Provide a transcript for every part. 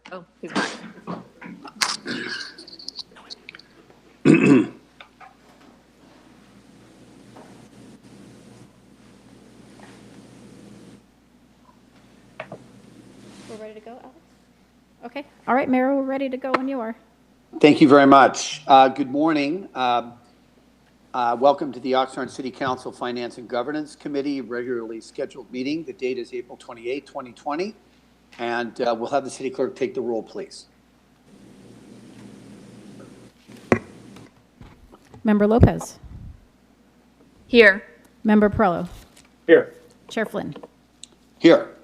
Oh, he's back. We're ready to go, Alex? Okay. All right, Mayor, we're ready to go when you are. Thank you very much. Good morning. Welcome to the Oxnard City Council Finance and Governance Committee regularly scheduled meeting. The date is April 28, 2020. And we'll have the city clerk take the roll, please. Member Lopez. Here. Member Perello. Here. Chair Flynn. Here.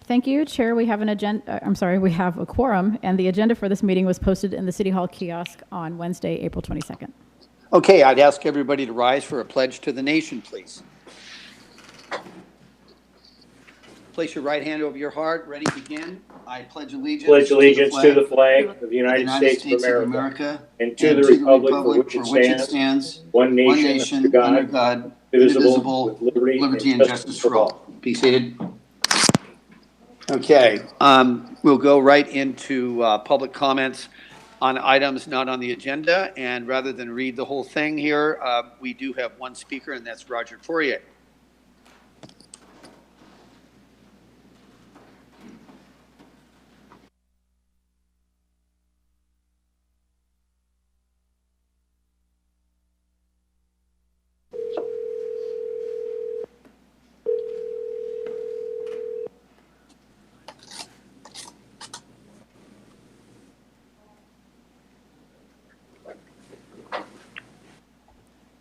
Thank you, Chair. We have an agenda. We have a quorum, and the agenda for this meeting was posted in the City Hall kiosk on Wednesday, April 22nd. Okay, I'd ask everybody to rise for a pledge to the nation, please. Place your right hand over your heart. Ready, begin. I pledge allegiance. Pledge allegiance to the flag of the United States of America and to the republic for which it stands, one nation, under God, indivisible, with liberty and justice for all. Be seated. Okay, we'll go right into public comments on items not on the agenda. And rather than read the whole thing here, we do have one speaker, and that's Roger Poirier.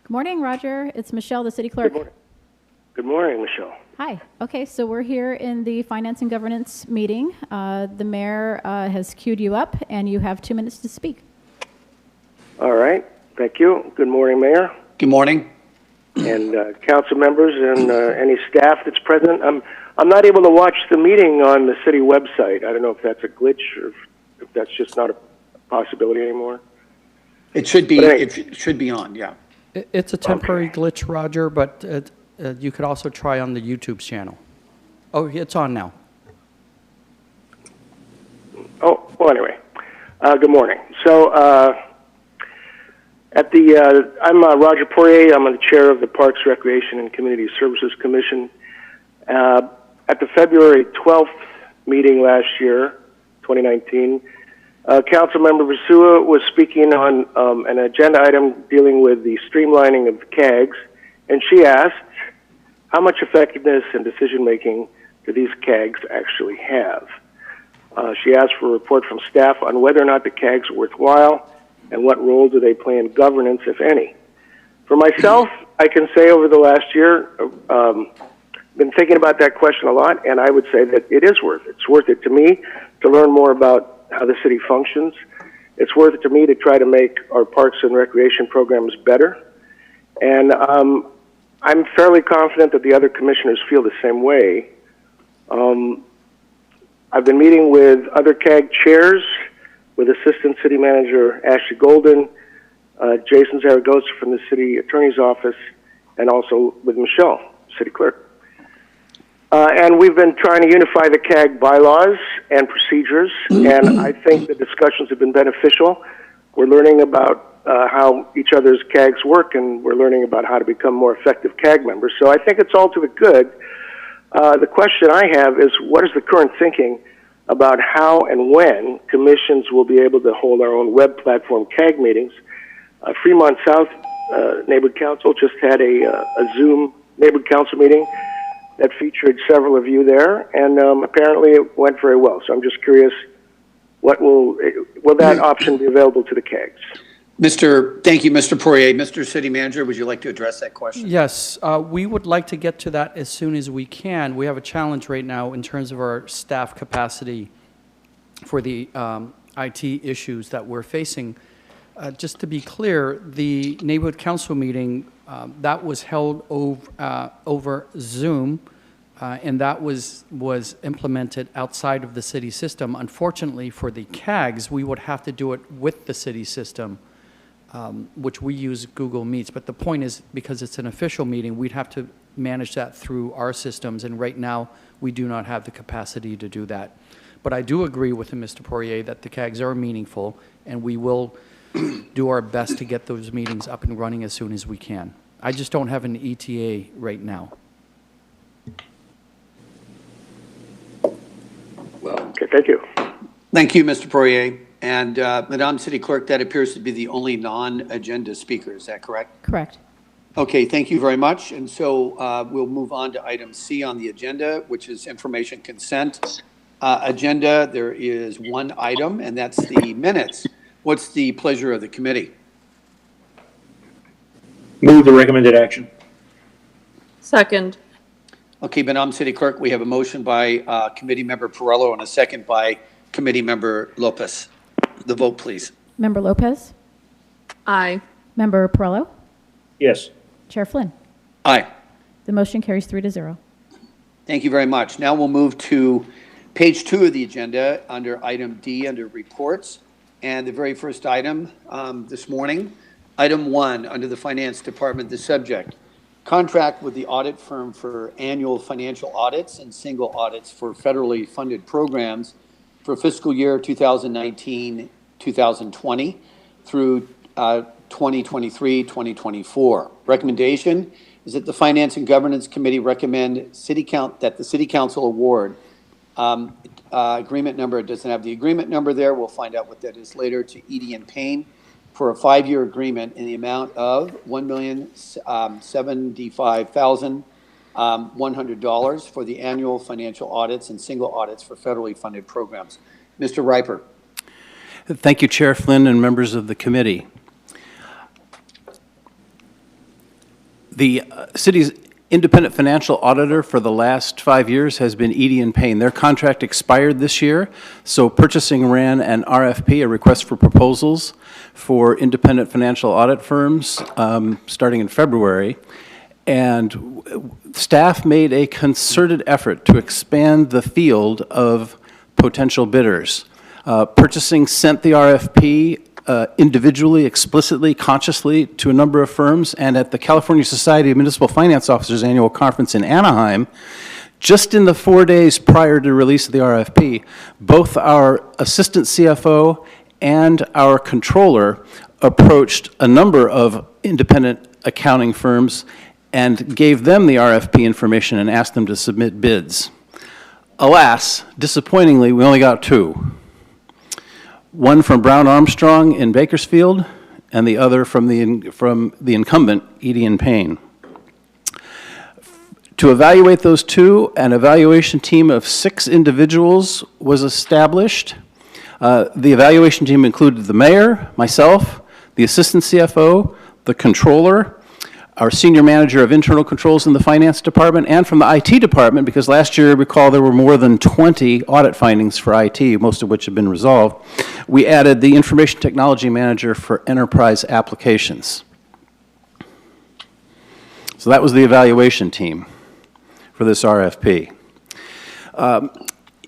Good morning, Roger. It's Michelle, the city clerk. Good morning. Good morning, Michelle. Hi. Okay, so we're here in the Finance and Governance meeting. The mayor has queued you up, and you have 2 minutes to speak. All right. Thank you. Good morning, Mayor. Good morning. And council members and any staff that's present. I'm not able to watch the meeting on the city website. I don't know if that's a glitch or if that's just not a possibility anymore. It should be. It should be on. Yeah. It's a temporary glitch, Roger, but you could also try on the YouTube channel. Oh, it's on now. Oh, well, anyway. Good morning. So, I'm Roger Poirier. I'm the chair of the Parks, Recreation, and Community Services Commission. At the February 12th meeting last year, 2019, Councilmember Vasua was speaking on an agenda item dealing with the streamlining of the CAGs, and she asked, how much effectiveness and decision-making do these CAGs actually have? She asked for a report from staff on whether or not the CAGs are worthwhile, and what role do they play in governance, if any. For myself, I can say over the last year, been thinking about that question a lot, and I would say that it is worth it. It's worth it to me to learn more about how the city functions. It's worth it to me to try to make our parks and recreation programs better. And I'm fairly confident that the other commissioners feel the same way. I've been meeting with other CAG chairs, with Assistant City Manager Ashley Golden, Jason Zaragoza from the City Attorney's Office, and also with Michelle, City Clerk. And we've been trying to unify the CAG bylaws and procedures, and I think the discussions have been beneficial. We're learning about how each other's CAGs work, and we're learning about how to become more effective CAG members. So I think it's all to the good. The question I have is, what is the current thinking about how and when commissions will be able to hold our own web platform CAG meetings? Fremont South Neighborhood Council just had a Zoom Neighborhood Council meeting that featured several of you there, and apparently it went very well. So I'm just curious, will that option be available to the CAGs? Thank you, Mr. Poirier. Mr. City Manager, would you like to address that question? Yes, we would like to get to that as soon as we can. We have a challenge right now in terms of our staff capacity for the IT issues that we're facing. Just to be clear, the neighborhood council meeting that was held over Zoom, and that was implemented outside of the city system. Unfortunately, for the CAGs, we would have to do it with the city system, which we use Google Meets. But the point is, because it's an official meeting, we'd have to manage that through our systems, and right now we do not have the capacity to do that. But I do agree with Mr. Poirier that the CAGs are meaningful, and we will do our best to get those meetings up and running as soon as we can. I just don't have an ETA right now. Okay, thank you. Thank you, Mr. Poirier. And Madam City Clerk, that appears to be the only non-agenda speaker. Is that correct? Correct. Okay, thank you very much. And so we'll move on to item C on the agenda, which is information consent agenda. There is one item, and that's the minutes. What's the pleasure of the committee? Move the recommended action. Second. Okay, Madam City Clerk, we have a motion by Committee Member Perrello and a second by Committee Member Lopez. The vote, please. Member Lopez? Aye. Member Perrello? Yes. Chair Flynn? Aye. The motion carries 3-0. Thank you very much. Now we'll move to page 2 of the agenda under item D under reports. And the very first item this morning, item 1 under the Finance Department, the subject, contract with the audit firm for annual financial audits and single audits for federally funded programs for fiscal year 2019-2020 through 2023-2024. Recommendation is that the Finance and Governance Committee recommend that the City Council award agreement number. It doesn't have the agreement number there. We'll find out what that is later, to Edie and Payne for a 5-year agreement in the amount of $1,075,100 for the annual financial audits and single audits for federally funded programs. Mr. Riper. Thank you, Chair Flynn and members of the committee. The city's independent financial auditor for the last 5 years has been Edie and Payne. Their contract expired this year, so purchasing ran an RFP, a request for proposals, for independent financial audit firms starting in February. And staff made a concerted effort to expand the field of potential bidders. Purchasing sent the RFP individually, explicitly, consciously to a number of firms, and at the California Society of Municipal Finance Officers annual conference in Anaheim, just in the 4 days prior to release of the RFP, both our assistant CFO and our controller approached a number of independent accounting firms and gave them the RFP information and asked them to submit bids. Alas, disappointingly, we only got 2. One from Brown Armstrong in Bakersfield, and the other from the incumbent, Edie and Payne. To evaluate those 2, an evaluation team of 6 individuals was established. The evaluation team included the mayor, myself, the assistant CFO, the controller, our senior manager of internal controls in the finance department, and from the IT department, because last year, recall, there were more than 20 audit findings for IT, most of which have been resolved. We added the information technology manager for enterprise applications. So that was the evaluation team for this RFP.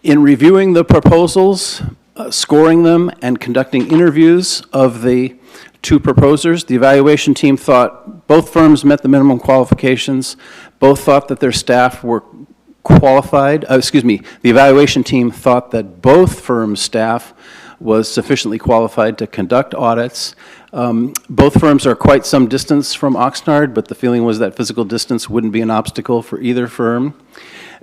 In reviewing the proposals, scoring them, and conducting interviews of the 2 proposers, the evaluation team thought both firms met the minimum qualifications. Both thought that their staff were qualified. The evaluation team thought that both firms' staff was sufficiently qualified to conduct audits. Both firms are quite some distance from Oxnard, but the feeling was that physical distance wouldn't be an obstacle for either firm.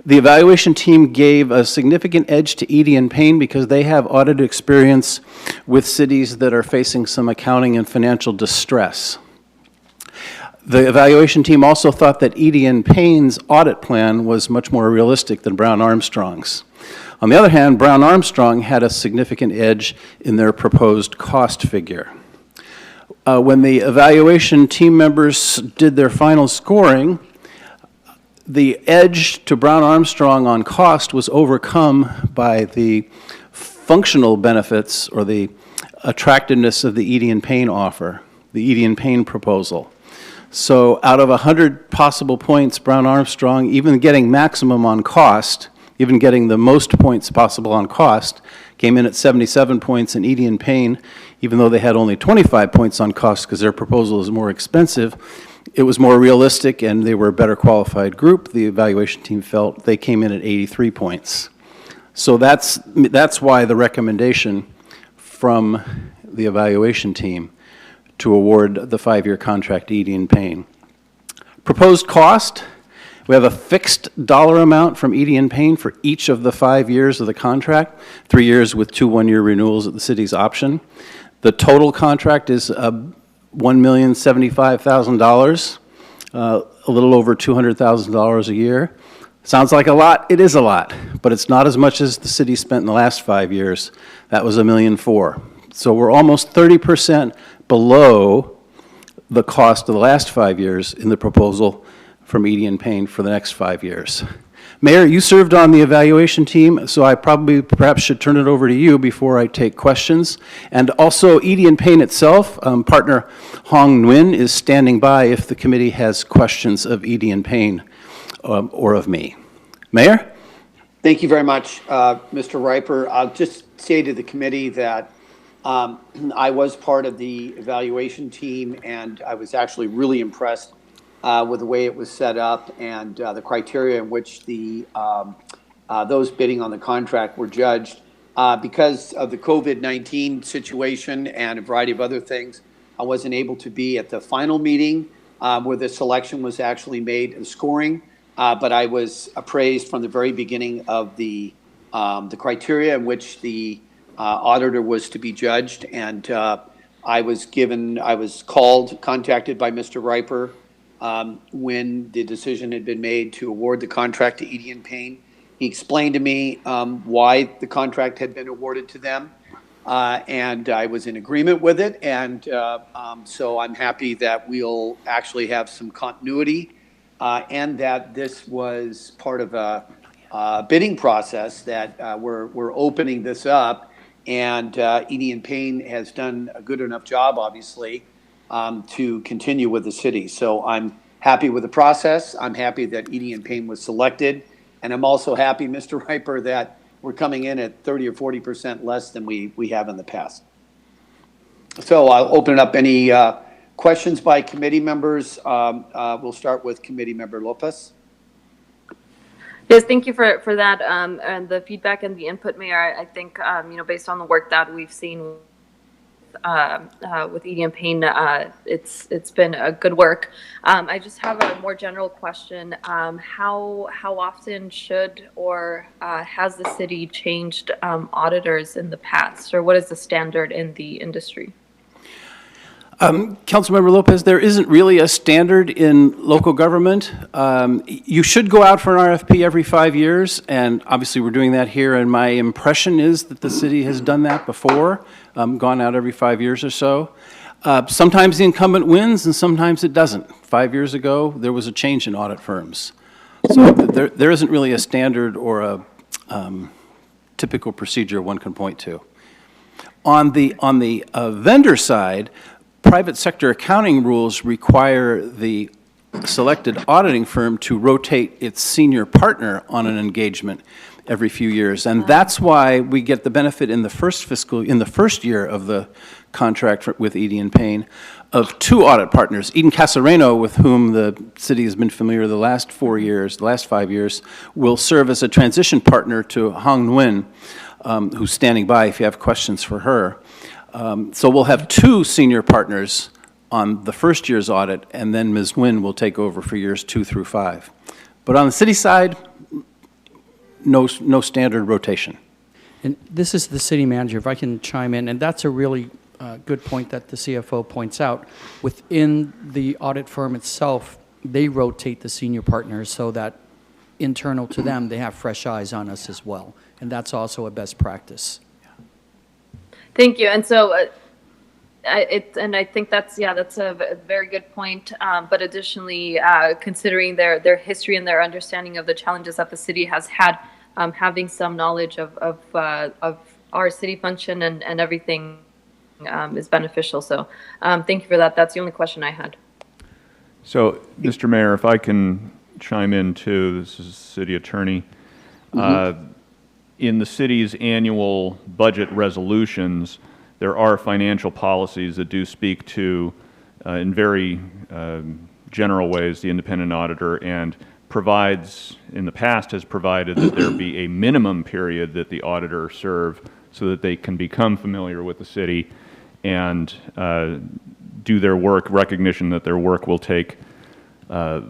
The evaluation team gave a significant edge to Edie and Payne because they have audit experience with cities that are facing some accounting and financial distress. The evaluation team also thought that Edie and Payne's audit plan was much more realistic than Brown Armstrong's. On the other hand, Brown Armstrong had a significant edge in their proposed cost figure. When the evaluation team members did their final scoring, the edge to Brown Armstrong on cost was overcome by the functional benefits or the attractiveness of the Edie and Payne offer, the Edie and Payne proposal. So out of 100 possible points, Brown Armstrong, even getting maximum on cost, even getting the most points possible on cost, came in at 77 points, and Edie and Payne, even though they had only 25 points on cost because their proposal is more expensive, it was more realistic and they were a better qualified group. The evaluation team felt they came in at 83 points. So that's why the recommendation from the evaluation team to award the 5-year contract to Edie and Payne. Proposed cost, we have a fixed dollar amount from Edie and Payne for each of the 5 years of the contract, 3 years with 2 one-year renewals at the city's option. The total contract is $1,075,000, a little over $200,000 a year. Sounds like a lot. It is a lot, but it's not as much as the city spent in the last 5 years. That was $1.4 million. So we're almost 30% below the cost of the last 5 years in the proposal from Edie and Payne for the next 5 years. Mayor, you served on the evaluation team, so I perhaps should turn it over to you before I take questions. And also, Edie and Payne itself, partner Hong Nguyen is standing by if the committee has questions of Edie and Payne or of me. Mayor? Thank you very much, Mr. Riper. I'll just say to the committee that I was part of the evaluation team, and I was actually really impressed with the way it was set up and the criteria in which those bidding on the contract were judged. Because of the COVID-19 situation and a variety of other things, I wasn't able to be at the final meeting where the selection was actually made and scoring, but I was appraised from the very beginning of the criteria in which the auditor was to be judged, and I was contacted by Mr. Riper when the decision had been made to award the contract to Edie and Payne. He explained to me why the contract had been awarded to them, and I was in agreement with it, and so I'm happy that we'll actually have some continuity and that this was part of a bidding process that we're opening this up, and Edie and Payne has done a good enough job, obviously, to continue with the city. So I'm happy with the process. I'm happy that Edie and Payne was selected. And I'm also happy, Mr. Riper, that we're coming in at 30 or 40% less than we have in the past. So I'll open it up. Any questions by committee members? We'll start with Committee Member Lopez. Yes, thank you for that and the feedback and the input, Mayor. I think, based on the work that we've seen with Edie and Payne, it's been a good work. I just have a more general question. How often should or has the city changed auditors in the past, or what is the standard in the industry? Councilmember Lopez, there isn't really a standard in local government. You should go out for an RFP every 5 years, and obviously we're doing that here, and my impression is that the city has done that before, gone out every 5 years or so. Sometimes the incumbent wins, and sometimes it doesn't. 5 years ago, there was a change in audit firms. So there isn't really a standard or a typical procedure one can point to. On the vendor side, private sector accounting rules require the selected auditing firm to rotate its senior partner on an engagement every few years, and that's why we get the benefit in the first year of the contract with Edie and Payne of 2 audit partners. Eden Casareno, with whom the city has been familiar the last 5 years, will serve as a transition partner to Hong Nguyen, who's standing by if you have questions for her. So we'll have 2 senior partners on the first year's audit, and then Ms. Nguyen will take over for years 2 through 5. But on the city side, no standard rotation. And this is the city manager, if I can chime in, and that's a really good point that the CFO points out. Within the audit firm itself, they rotate the senior partners so that internal to them, they have fresh eyes on us as well. And that's also a best practice. Thank you. And so I think that's a very good point. But additionally, considering their history and their understanding of the challenges that the city has had, having some knowledge of our city function and everything is beneficial. So thank you for that. That's the only question I had. So, Mr. Mayor, if I can chime in too, this is City Attorney. In the city's annual budget resolutions, there are financial policies that do speak to, in very general ways, the independent auditor and provides, in the past has provided that there be a minimum period that the auditor serve so that they can become familiar with the city and do their work, recognition that their work will take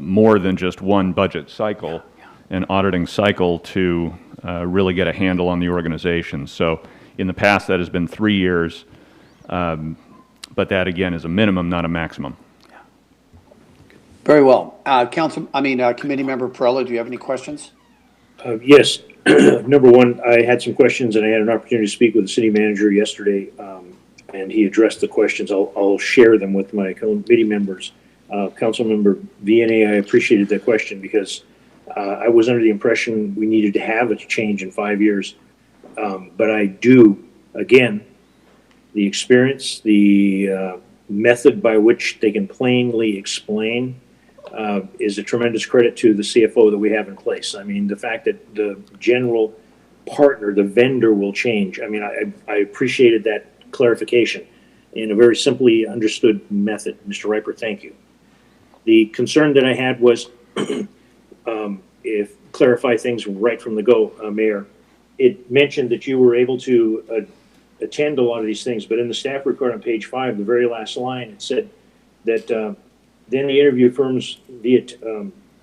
more than just one budget cycle, an auditing cycle to really get a handle on the organization. So in the past, that has been 3 years, but that again is a minimum, not a maximum. Very well. Committee Member Perrella, do you have any questions? Yes. Number one, I had some questions and I had an opportunity to speak with the city manager yesterday, and he addressed the questions. I'll share them with my committee members. Councilmember VNA, I appreciated that question because I was under the impression we needed to have a change in 5 years. But I do, again, the experience, the method by which they can plainly explain is a tremendous credit to the CFO that we have in place. I mean, the fact that the general partner, the vendor will change. I mean, I appreciated that clarification in a very simply understood method. Mr. Riper, thank you. The concern that I had was, if clarify things right from the go, Mayor, it mentioned that you were able to attend a lot of these things, but in the staff report on page 5, the very last line, it said that then the interview firms via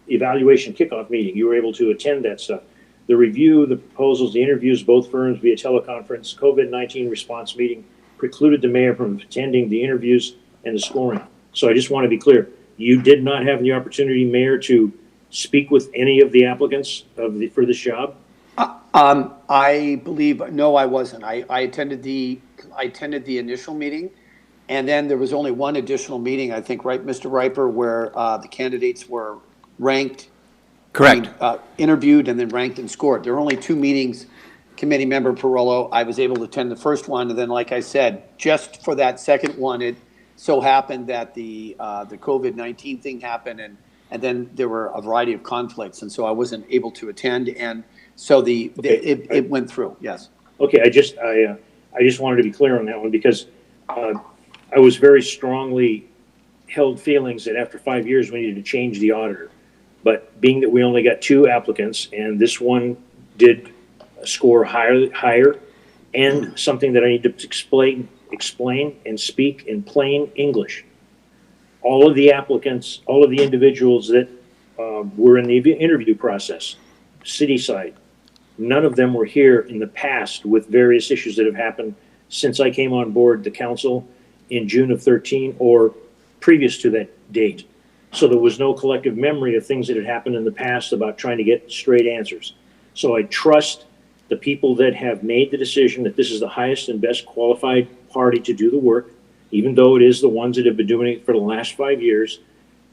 evaluation kickoff meeting, you were able to attend that stuff. The review, the proposals, the interviews, both firms via teleconference, COVID-19 response meeting precluded the mayor from attending the interviews and the scoring. So I just want to be clear. You did not have the opportunity, Mayor, to speak with any of the applicants for this job? I believe, no, I wasn't. I attended the initial meeting, and then there was only one additional meeting, I think, right, Mr. Riper, where the candidates were ranked. Correct. Interviewed and then ranked and scored. There were only 2 meetings, Committee Member Perrella. I was able to attend the first one, and then, like I said, just for that second one, it so happened that the COVID-19 thing happened, and then there were a variety of conflicts, and so I wasn't able to attend, and so it went through. Yes. Okay. I just wanted to be clear on that one because I was very strongly held feelings that after 5 years we needed to change the auditor, but being that we only got 2 applicants and this one did score higher, and something that I need to explain and speak in plain English. All of the applicants, all of the individuals that were in the interview process, city side, none of them were here in the past with various issues that have happened since I came on board the council in June of 13 or previous to that date. So there was no collective memory of things that had happened in the past about trying to get straight answers. So I trust the people that have made the decision that this is the highest and best qualified party to do the work, even though it is the ones that have been doing it for the last 5 years.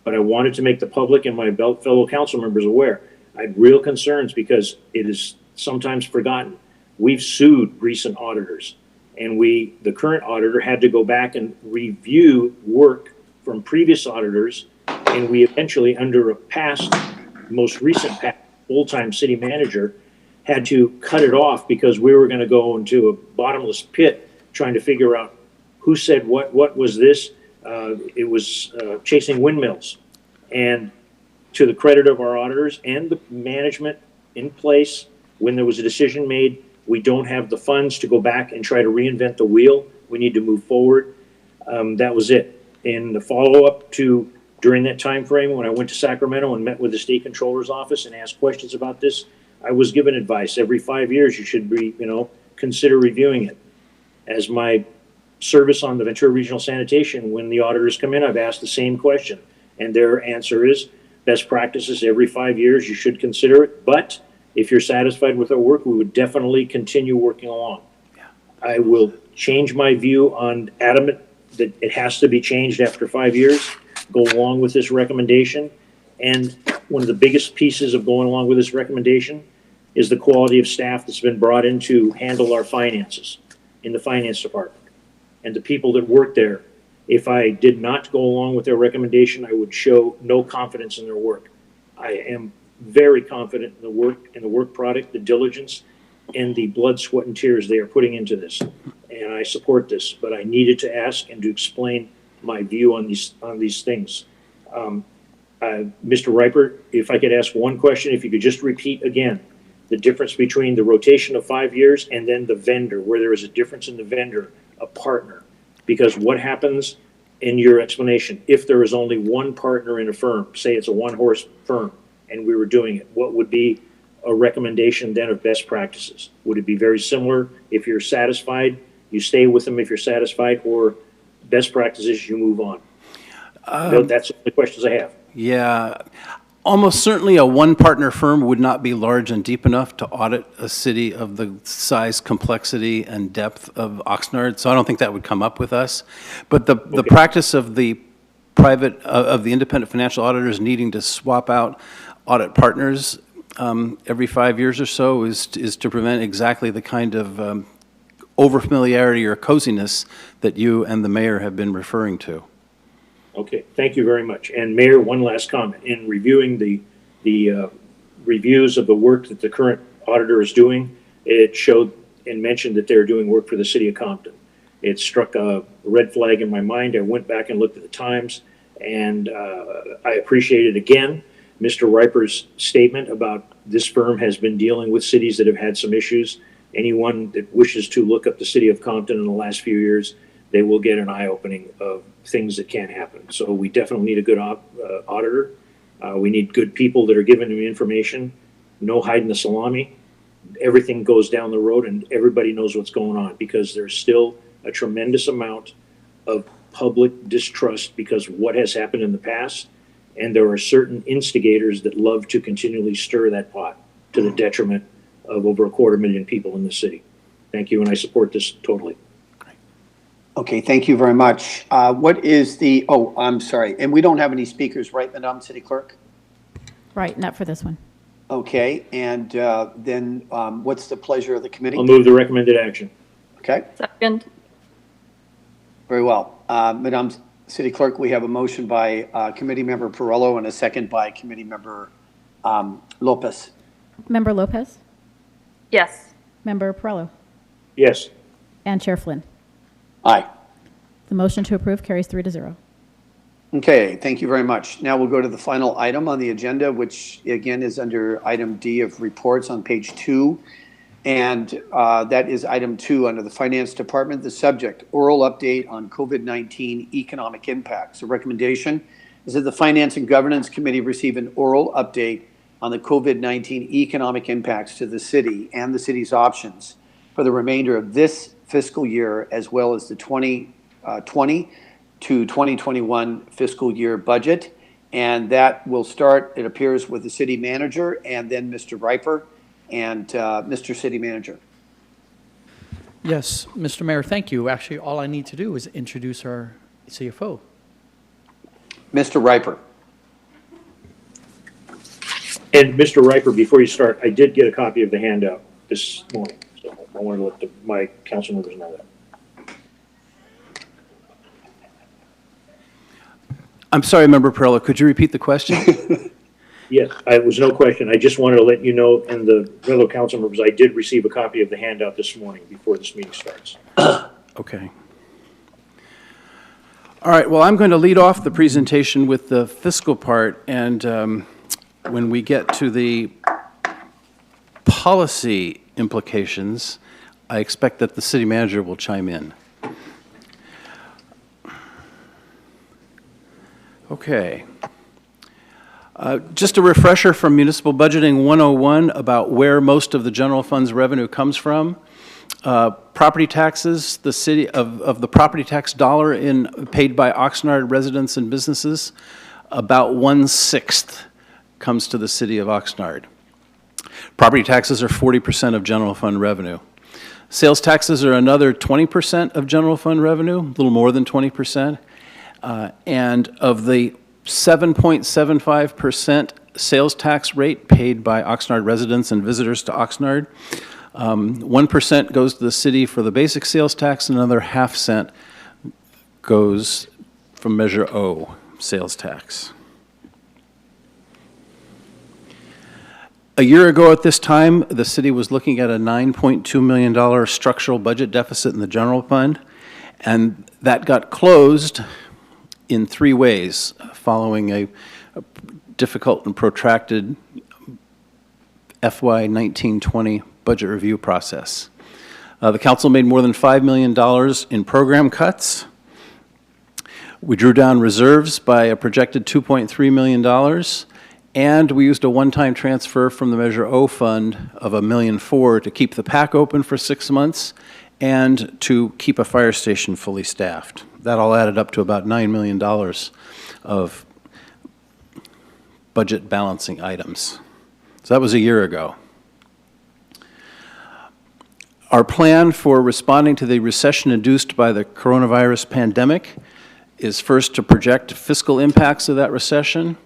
But I wanted to make the public and my fellow council members aware. I had real concerns because it is sometimes forgotten. We've sued recent auditors, and the current auditor had to go back and review work from previous auditors, and we eventually, under a most recent full-time city manager, had to cut it off because we were going to go into a bottomless pit trying to figure out who said what was this. It was chasing windmills. And to the credit of our auditors and the management in place, when there was a decision made, we don't have the funds to go back and try to reinvent the wheel. We need to move forward. That was it. In the follow-up to during that time frame, when I went to Sacramento and met with the state controller's office and asked questions about this, I was given advice. Every 5 years, you should be, consider reviewing it. As my service on the Ventura Regional Sanitation, when the auditors come in, I've asked the same question. And their answer is, best practices every 5 years, you should consider it. But if you're satisfied with our work, we would definitely continue working along. Yeah. I will change my view on adamant that it has to be changed after 5 years, go along with this recommendation. And one of the biggest pieces of going along with this recommendation is the quality of staff that's been brought in to handle our finances in the finance department. And the people that work there, if I did not go along with their recommendation, I would show no confidence in their work. I am very confident in the work product, the diligence, and the blood, sweat, and tears they are putting into this. And I support this, but I needed to ask and to explain my view on these things. Mr. Riper, if I could ask one question, if you could just repeat again the difference between the rotation of 5 years and then the vendor, where there is a difference in the vendor, a partner. Because what happens in your explanation, if there is only one partner in a firm, say it's a one-horse firm, and we were doing it, what would be a recommendation then of best practices? Would it be very similar? If you're satisfied, you stay with them if you're satisfied, or best practices, you move on? That's the questions I have. Yeah, almost certainly a one-partner firm would not be large and deep enough to audit a city of the size, complexity, and depth of Oxnard, so I don't think that would come up with us. But the practice of the private, of the independent financial auditors needing to swap out audit partners every 5 years or so is to prevent exactly the kind of overfamiliarity or coziness that you and the mayor have been referring to. Okay, thank you very much. And Mayor, one last comment. In reviewing the reviews of the work that the current auditor is doing, it showed and mentioned that they're doing work for the city of Compton. It struck a red flag in my mind. I went back and looked at the times, and I appreciated again Mr. Riper's statement about this firm has been dealing with cities that have had some issues. Anyone that wishes to look up the city of Compton in the last few years, they will get an eye-opening of things that can happen. So we definitely need a good auditor. We need good people that are giving them information. No hiding the salami. Everything goes down the road and everybody knows what's going on, because there's still a tremendous amount of public distrust because of what has happened in the past. And there are certain instigators that love to continually stir that pot to the detriment of over 250,000 people in the city. Thank you, and I support this totally. Okay, thank you very much. What is the, oh, I'm sorry, and we don't have any speakers, right, Madam City Clerk? Right, not for this one. Okay, and then what's the pleasure of the committee? I'll move the recommended action. Okay, Second. very well. Madam City Clerk, we have a motion by Committee Member Perillo and a second by Committee Member Lopez. Member Lopez, Yes. Member Perillo, Yes. and Chair Flynn. Aye. The motion to approve carries 3-0. Okay, thank you very much. Now we'll go to the final item on the agenda, which again is under item D of reports on page 2. And that is item 2 under the Finance Department. The subject, oral update on COVID-19 economic impacts. The recommendation is that the Finance and Governance Committee receive an oral update on the COVID-19 economic impacts to the city and the city's options for the remainder of this fiscal year, as well as the 2020 to 2021 fiscal year budget. And that will start, it appears, with the city manager and then Mr. Riper and Mr. City Manager. Yes, Mr. Mayor, thank you. Actually, all I need to do is introduce our CFO. Mr. Riper. And Mr. Riper, before you start, I did get a copy of the handout this morning, so I wanted to let my council members know that. I'm sorry, Member Perillo, could you repeat the question? Yes, it was no question. I just wanted to let you know, and the fellow council members, I did receive a copy of the handout this morning before this meeting starts. Okay. All right, well, I'm going to lead off the presentation with the fiscal part, and when we get to the policy implications, I expect that the city manager will chime in. Okay. Just a refresher from Municipal Budgeting 101 about where most of the general fund's revenue comes from. Property taxes, the city of the property tax dollar paid by Oxnard residents and businesses, about 1/6 comes to the city of Oxnard. Property taxes are 40% of general fund revenue. Sales taxes are another 20% of general fund revenue, a little more than 20%. And of the 7.75% sales tax rate paid by Oxnard residents and visitors to Oxnard, 1% goes to the city for the basic sales tax, and another 0.5 cent goes from Measure O, sales tax. A year ago at this time, the city was looking at a $9.2 million structural budget deficit in the general fund, and that got closed in 3 ways following a difficult and protracted FY 1920 budget review process. The council made more than $5 million in program cuts. We drew down reserves by a projected $2.3 million, and we used a one-time transfer from the Measure O fund of $1.4 million to keep the PAC open for 6 months and to keep a fire station fully staffed. That all added up to about $9 million of budget balancing items. So that was a year ago. Our plan for responding to the recession induced by the coronavirus pandemic is first to project fiscal impacts of that recession,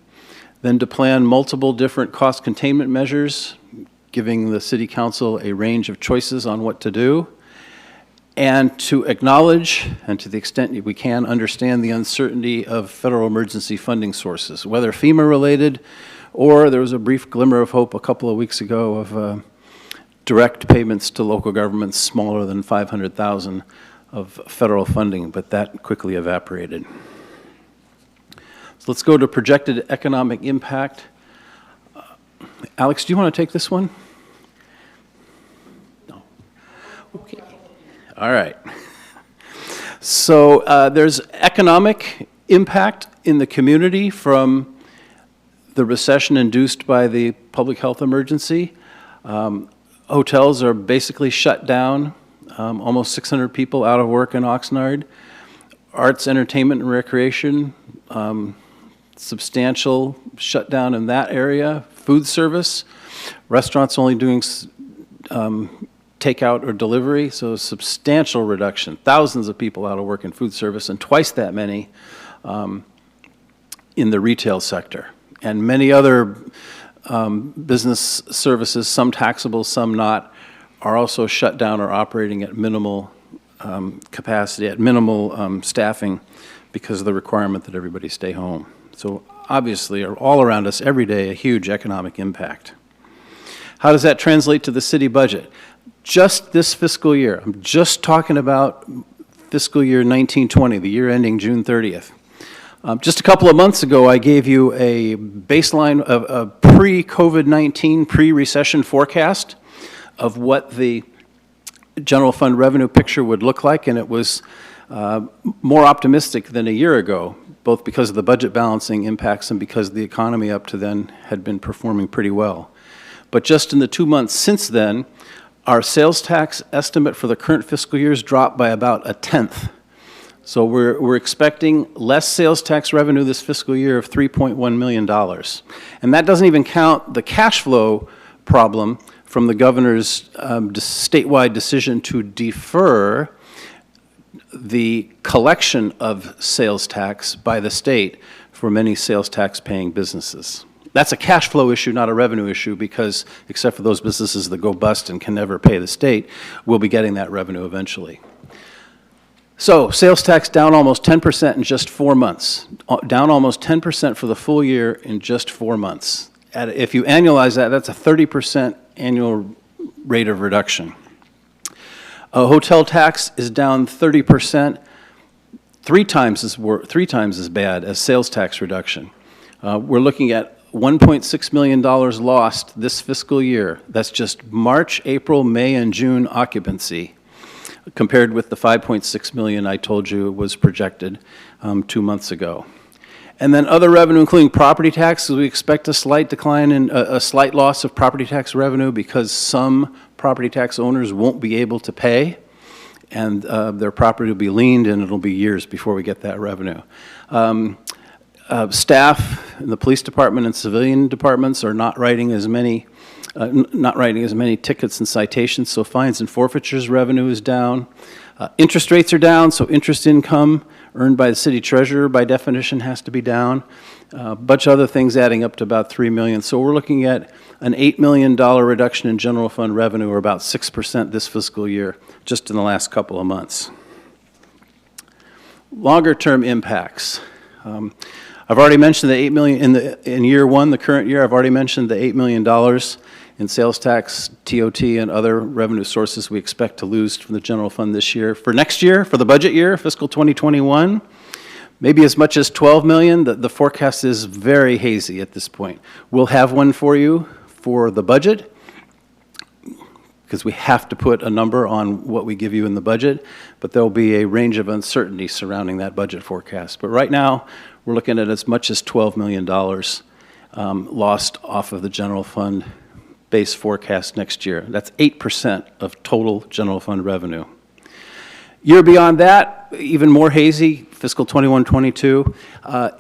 then to plan multiple different cost containment measures, giving the City Council a range of choices on what to do, and to acknowledge, and to the extent we can, understand the uncertainty of federal emergency funding sources, whether FEMA-related, or there was a brief glimmer of hope a couple of weeks ago of direct payments to local governments smaller than $500,000 of federal funding, but that quickly evaporated. So let's go to projected economic impact. Alex, do you want to take this one? No. Okay. All right. So there's economic impact in the community from the recession induced by the public health emergency. Hotels are basically shut down, almost 600 people out of work in Oxnard. Arts, entertainment, and recreation, substantial shutdown in that area. Food service, restaurants only doing takeout or delivery, so a substantial reduction. Thousands of people out of work in food service and twice that many in the retail sector. And many other business services, some taxable, some not, are also shut down or operating at minimal capacity, at minimal staffing because of the requirement that everybody stay home. So obviously, all around us every day, a huge economic impact. How does that translate to the city budget? Just this fiscal year, I'm just talking about fiscal year 1920, the year ending June 30th. Just a couple of months ago, I gave you a baseline of a pre-COVID-19, pre-recession forecast of what the general fund revenue picture would look like, and it was more optimistic than a year ago, both because of the budget balancing impacts and because the economy up to then had been performing pretty well. But just in the 2 months since then, our sales tax estimate for the current fiscal year has dropped by about 1/10. So we're expecting less sales tax revenue this fiscal year of $3.1 million. And that doesn't even count the cash flow problem from the governor's statewide decision to defer the collection of sales tax by the state for many sales tax paying businesses. That's a cash flow issue, not a revenue issue, because except for those businesses that go bust and can never pay the state, we'll be getting that revenue eventually. So sales tax down almost 10% in just 4 months, down almost 10% for the full year in just 4 months. If you annualize that, that's a 30% annual rate of reduction. Hotel tax is down 30%, three times as bad as sales tax reduction. We're looking at $1.6 million lost this fiscal year. That's just March, April, May, and June occupancy, compared with the $5.6 million I told you was projected 2 months ago. And then other revenue, including property taxes, we expect a slight decline in a slight loss of property tax revenue because some property tax owners won't be able to pay, and their property will be liened, and it'll be years before we get that revenue. Staff in the police department and civilian departments are not writing as many tickets and citations, so fines and forfeitures revenue is down. Interest rates are down, so interest income earned by the city treasurer by definition has to be down. A bunch of other things adding up to about $3 million. So we're looking at an $8 million reduction in general fund revenue, or about 6% this fiscal year, just in the last couple of months. Longer term impacts. I've already mentioned the $8 million in year one, the current year. I've already mentioned the $8 million in sales tax, TOT, and other revenue sources we expect to lose from the general fund this year. For next year, for the budget year, fiscal 2021, maybe as much as 12 million. The forecast is very hazy at this point. We'll have one for you for the budget, because we have to put a number on what we give you in the budget, but there'll be a range of uncertainty surrounding that budget forecast. But right now, we're looking at as much as $12 million lost off of the general fund base forecast next year. That's 8% of total general fund revenue. Year beyond that, even more hazy, fiscal 21-22.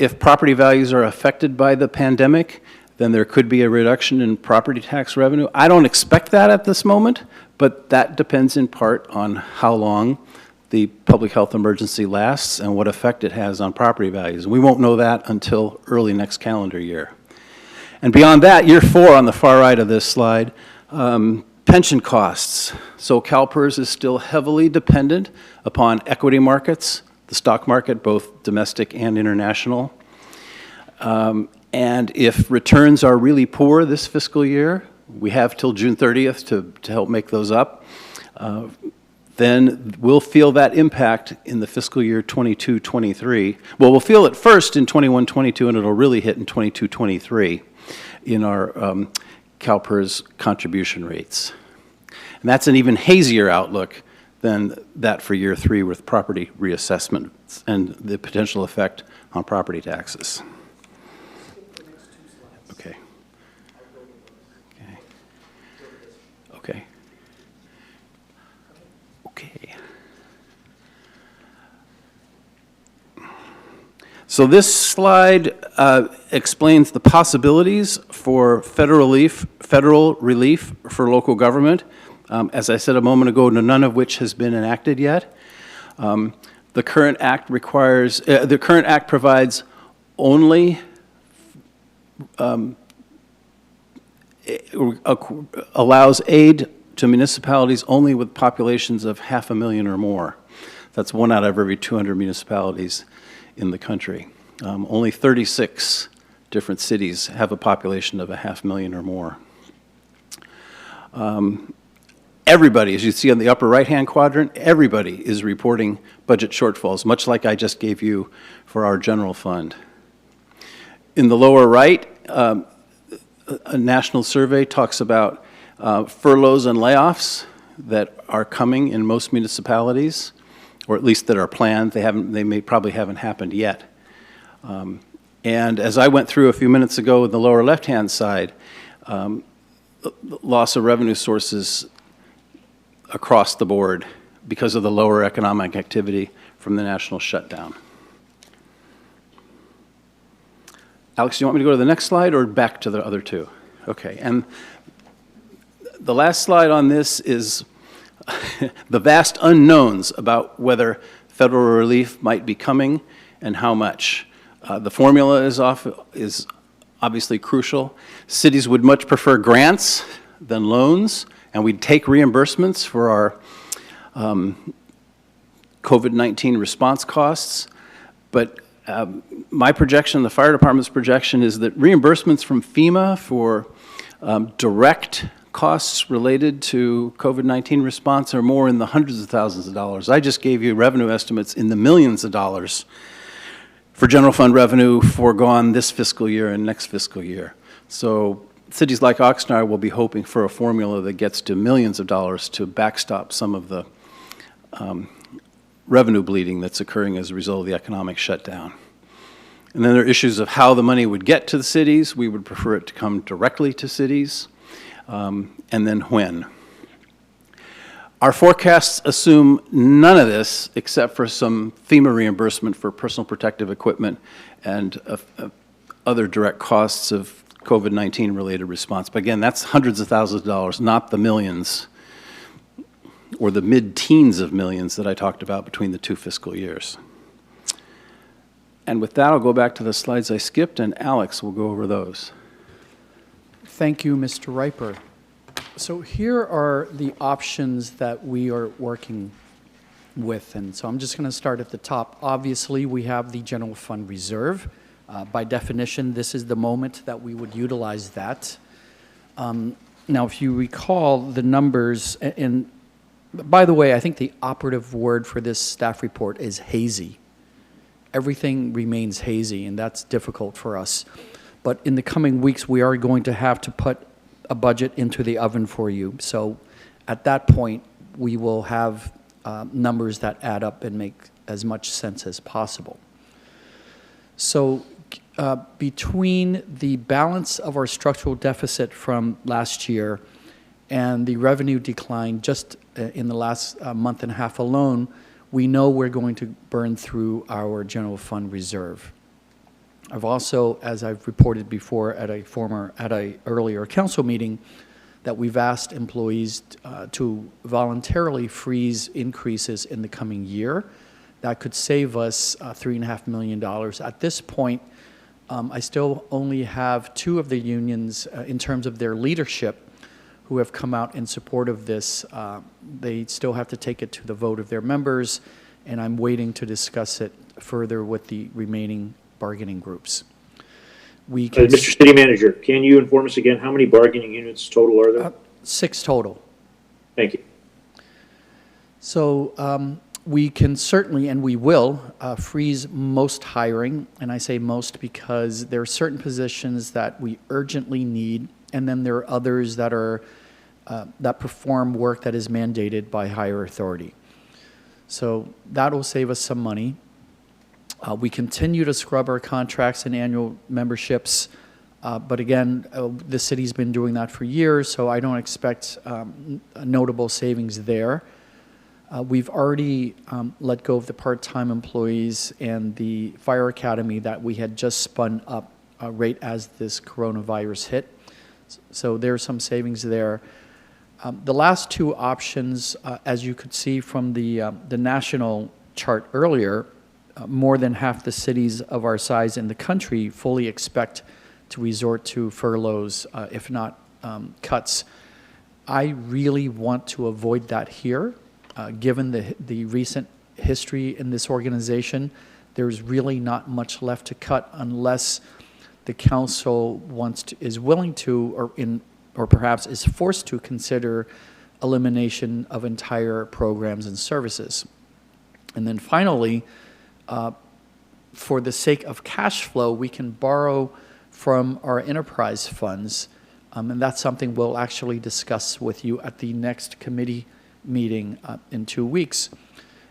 If property values are affected by the pandemic, then there could be a reduction in property tax revenue. I don't expect that at this moment, but that depends in part on how long the public health emergency lasts and what effect it has on property values. We won't know that until early next calendar year. And beyond that, year 4 on the far right of this slide, pension costs. So CalPERS is still heavily dependent upon equity markets, the stock market, both domestic and international. And if returns are really poor this fiscal year, we have till June 30th to help make those up, then we'll feel that impact in the fiscal year 22-23. Well, we'll feel it first in 21-22, and it'll really hit in 22-23 in our CalPERS contribution rates. And that's an even hazier outlook than that for year 3 with property reassessments and the potential effect on property taxes. Okay. Okay. Okay. So this slide explains the possibilities for federal relief for local government. As I said a moment ago, none of which has been enacted yet. The current act provides only allows aid to municipalities only with populations of 500,000 or more. That's 1 out of every 200 municipalities in the country. Only 36 different cities have a population of 500,000 or more. Everybody, as you see on the upper right-hand quadrant, everybody is reporting budget shortfalls, much like I just gave you for our general fund. In the lower right, a national survey talks about furloughs and layoffs that are coming in most municipalities, or at least that are planned. They probably haven't happened yet. And as I went through a few minutes ago in the lower left-hand side, the loss of revenue sources across the board because of the lower economic activity from the national shutdown. Alex, do you want me to go to the next slide or back to the other two? Okay, and the last slide on this is the vast unknowns about whether federal relief might be coming and how much. The formula is obviously crucial. Cities would much prefer grants than loans, and we'd take reimbursements for our COVID-19 response costs. But my projection, the fire department's projection, is that reimbursements from FEMA for direct costs related to COVID-19 response are more in the hundreds of thousands of dollars. I just gave you revenue estimates in the millions of dollars for general fund revenue foregone this fiscal year and next fiscal year. So cities like Oxnard will be hoping for a formula that gets to millions of dollars to backstop some of the revenue bleeding that's occurring as a result of the economic shutdown. And then there are issues of how the money would get to the cities. We would prefer it to come directly to cities, and then when. Our forecasts assume none of this except for some FEMA reimbursement for personal protective equipment and other direct costs of COVID-19 related response. But again, that's hundreds of thousands of dollars, not the millions or the mid-teens of millions that I talked about between the 2 fiscal years. And with that, I'll go back to the slides I skipped, and Alex will go over those. Thank you, Mr. Riper. So here are the options that we are working with. And so I'm just going to start at the top. Obviously, we have the general fund reserve. By definition, this is the moment that we would utilize that. Now, if you recall the numbers, and by the way, I think the operative word for this staff report is hazy. everything remains hazy, and that's difficult for us. But in the coming weeks, we are going to have to put a budget into the oven for you. So at that point, we will have numbers that add up and make as much sense as possible. So between the balance of our structural deficit from last year and the revenue decline just in the last month and a half alone, we know we're going to burn through our general fund reserve. I've also, as I've reported before at a earlier council meeting, that we've asked employees to voluntarily freeze increases in the coming year. That could save us $3.5 million. At this point, I still only have 2 of the unions in terms of their leadership who have come out in support of this. They still have to take it to the vote of their members, and I'm waiting to discuss it further with the remaining bargaining groups. We can Mr. City Manager, can you inform us again, how many bargaining units total are there? 6 total. Thank you. So we can certainly, and we will, freeze most hiring, and I say most because there are certain positions that we urgently need, and then there are others that are that perform work that is mandated by higher authority. So that will save us some money. We continue to scrub our contracts and annual memberships, but again, the city's been doing that for years, so I don't expect notable savings there. We've already let go of the part-time employees and the fire academy that we had just spun up right as this coronavirus hit. So there's some savings there. The last 2 options, as you could see from the national chart earlier, more than half the cities of our size in the country fully expect to resort to furloughs, if not cuts. I really want to avoid that here. Given the recent history in this organization, there's really not much left to cut unless the council is willing to, or perhaps is forced to consider elimination of entire programs and services. And then finally, for the sake of cash flow, we can borrow from our enterprise funds, and that's something we'll actually discuss with you at the next committee meeting in 2 weeks.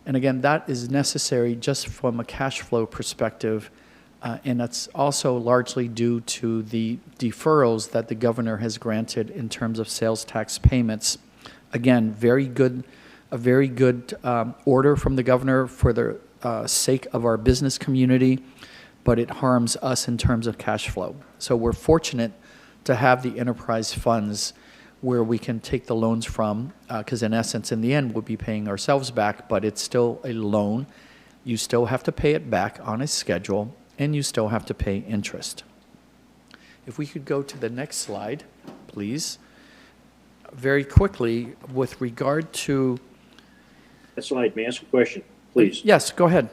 And again, that is necessary just from a cash flow perspective, and that's also largely due to the deferrals that the governor has granted in terms of sales tax payments. Again, a very good order from the governor for the sake of our business community, but it harms us in terms of cash flow. So we're fortunate to have the enterprise funds where we can take the loans from, because in essence, in the end, we'll be paying ourselves back, but it's still a loan. You still have to pay it back on a schedule, and you still have to pay interest. If we could go to the next slide, please. Very quickly, with regard to... That slide, may I ask a question, please? Yes, go ahead.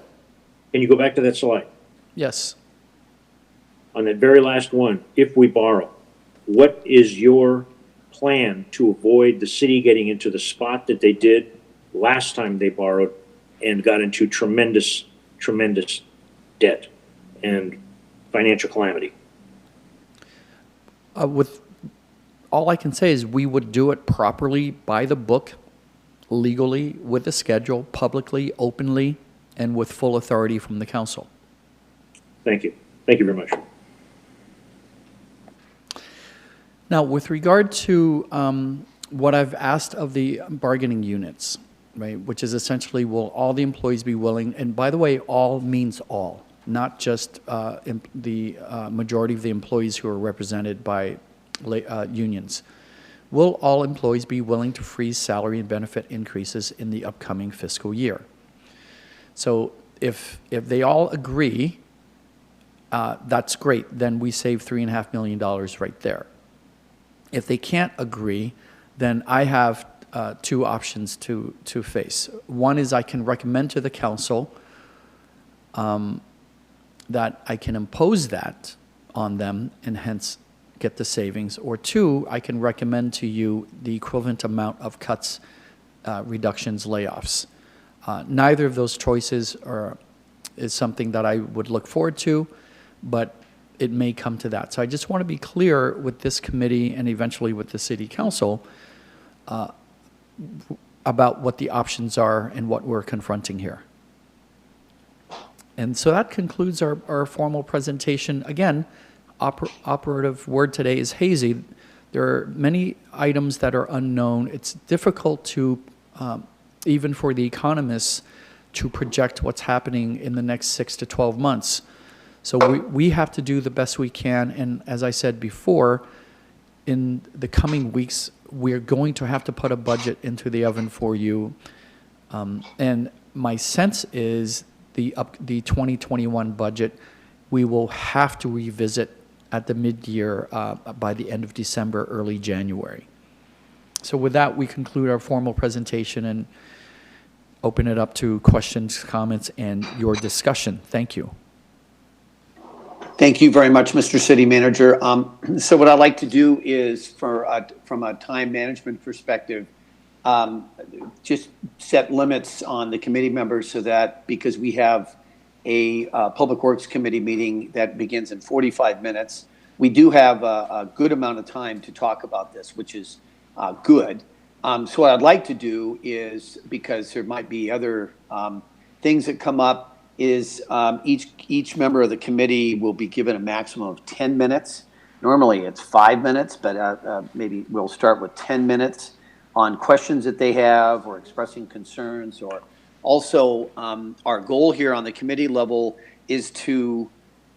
Can you go back to that slide? Yes. On that very last one, if we borrow, what is your plan to avoid the city getting into the spot that they did last time they borrowed and got into tremendous debt and financial calamity? With all I can say is we would do it properly, by the book, legally, with a schedule, publicly, openly, and with full authority from the council. Thank you. Thank you very much. Now, with regard to what I've asked of the bargaining units, right, which is essentially, will all the employees be willing, and by the way, all means all, not just the majority of the employees who are represented by unions. Will all employees be willing to freeze salary and benefit increases in the upcoming fiscal year? So if they all agree, that's great. Then we save $3.5 million right there. If they can't agree, then I have 2 options to face. One is I can recommend to the council that I can impose that on them and hence get the savings. Or 2, I can recommend to you the equivalent amount of cuts, reductions, layoffs. Neither of those choices are is something that I would look forward to, but it may come to that. So I just want to be clear with this committee and eventually with the city council about what the options are and what we're confronting here. And so that concludes our formal presentation. Again, operative word today is hazy. There are many items that are unknown. It's difficult to, even for the economists, to project what's happening in the next 6 to 12 months. So we have to do the best we can. And as I said before, in the coming weeks, we're going to have to put a budget into the oven for you. And my sense is the 2021 budget, we will have to revisit at the mid-year by the end of December, early January. So with that, we conclude our formal presentation and open it up to questions, comments, and your discussion. Thank you. Thank you very much, Mr. City Manager. So what I'd like to do is, from a time management perspective, just set limits on the committee members so that, because we have a Public Works Committee meeting that begins in 45 minutes, we do have a good amount of time to talk about this, which is good. So what I'd like to do is, because there might be other things that come up, is each member of the committee will be given a maximum of 10 minutes. Normally it's 5 minutes, but maybe we'll start with 10 minutes on questions that they have or expressing concerns. Or also, our goal here on the committee level is to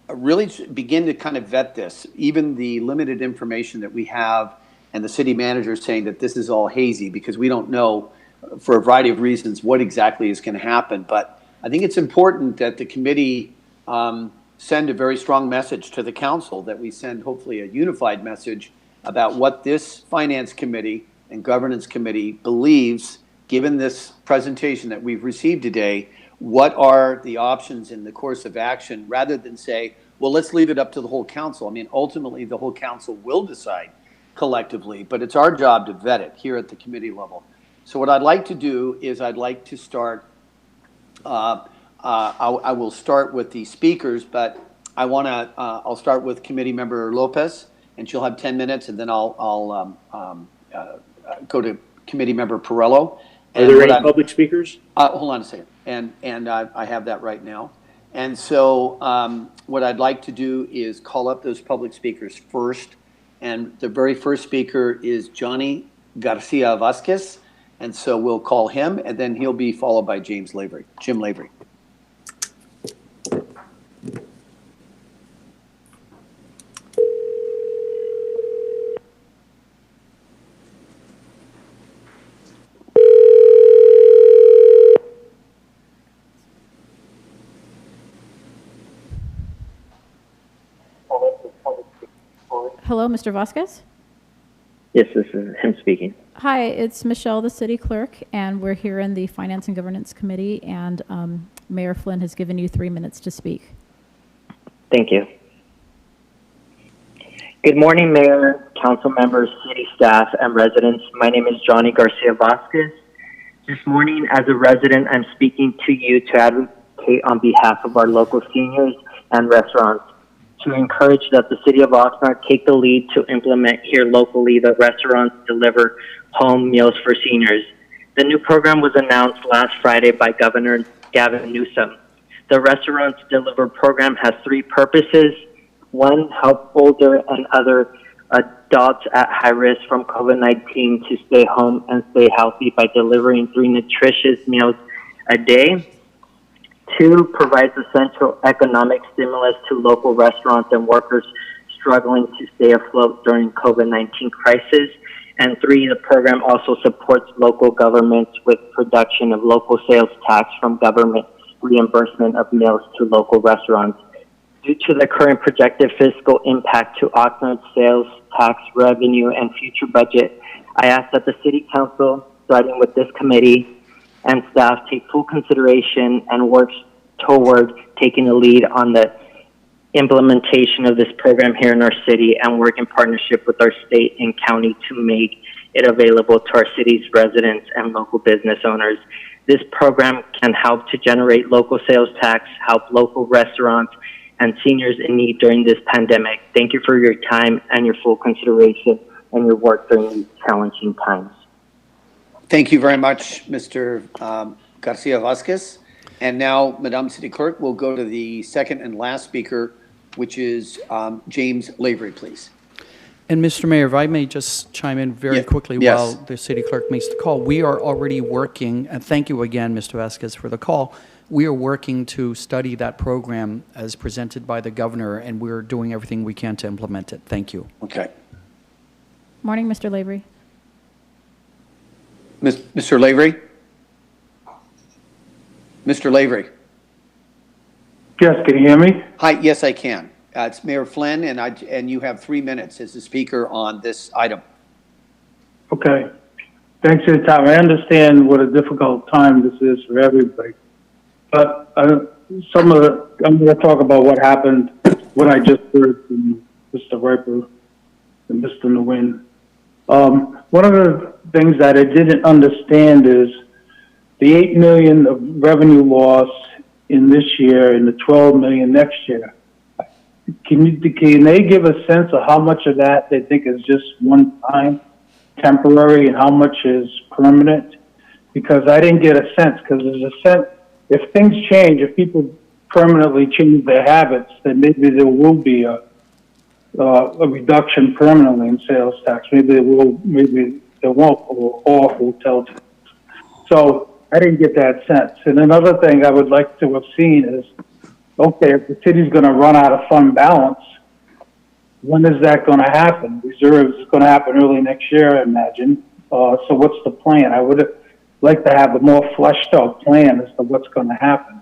really begin to kind of vet this, even the limited information that we have, and the city manager is saying that this is all hazy because we don't know, for a variety of reasons, what exactly is going to happen. But I think it's important that the committee send a very strong message to the council, that we send hopefully a unified message about what this finance committee and governance committee believes, given this presentation that we've received today, what are the options in the course of action, rather than say, well, let's leave it up to the whole council. I mean, ultimately, the whole council will decide collectively, but it's our job to vet it here at the committee level. So what I'd like to do is I'd like to start, I will start with the speakers, but I want to, I'll start with Committee Member Lopez, and she'll have 10 minutes, and then I'll go to Committee Member Perello. Are there any public speakers? Hold on a second, and I have that right now. And so what I'd like to do is call up those public speakers first, and the very first speaker is Johnny Garcia Vasquez, and so we'll call him, and then he'll be followed by Jim Lavery. Hello, Mr. Vasquez? Yes, this is him speaking. Hi, it's Michelle, the city clerk, and we're here in the Finance and Governance Committee, and Mayor Flynn has given you 3 minutes to speak. Thank you. Good morning, Mayor, council members, city staff, and residents. My name is Johnny Garcia Vasquez. This morning, as a resident, I'm speaking to you to advocate on behalf of our local seniors and restaurants, to encourage that the city of Oxnard take the lead to implement here locally that restaurants deliver home meals for seniors. The new program was announced last Friday by Governor Gavin Newsom. The Restaurants Deliver program has 3 purposes. 1, help older and other adults at high risk from COVID-19 to stay home and stay healthy by delivering 3 nutritious meals a day. 2, provides essential economic stimulus to local restaurants and workers struggling to stay afloat during COVID-19 crisis. And 3, the program also supports local governments with production of local sales tax from government reimbursement of meals to local restaurants. Due to the current projected fiscal impact to Oxnard's sales tax revenue and future budget, I ask that the City Council, starting with this committee, and staff take full consideration and work toward taking the lead on the implementation of this program here in our city, and work in partnership with our state and county to make it available to our city's residents and local business owners. This program can help to generate local sales tax, help local restaurants and seniors in need during this pandemic. Thank you for your time and your full consideration and your work during these challenging times. Thank you very much, Mr. Garcia Vasquez. And now, Madam City Clerk, we'll go to the second and last speaker, which is James Lavery, please. And Mr. Mayor, if I may just chime in very quickly Yes. while the city clerk makes the call. We are already working, and thank you again, Mr. Vasquez, for the call. We are working to study that program as presented by the governor, and we're doing everything we can to implement it. Thank you. Okay. Morning, Mr. Lavery. Mr. Lavery? Mr. Lavery? Yes, can you hear me? Hi, yes, I can. It's Mayor Flynn, and you have 3 minutes as the speaker on this item. Okay. Thanks for your time. I understand what a difficult time this is for everybody. But I'm going to talk about what happened, what I just heard from Mr. Riper and Mr. Nguyen. One of the things that I didn't understand is the $8 million of revenue loss in this year and the $12 million next year. Can they give a sense of how much of that they think is just one time, temporary, and how much is permanent? Because I didn't get a sense, because there's a sense, if things change, if people permanently change their habits, then maybe there will be a reduction permanently in sales tax. Maybe there will, maybe there won't, or hotel tax. So I didn't get that sense. And another thing I would like to have seen is, okay, if the city's going to run out of fund balance, when is that going to happen? Reserves is going to happen early next year, I imagine. So what's the plan? I would like to have a more fleshed out plan as to what's going to happen.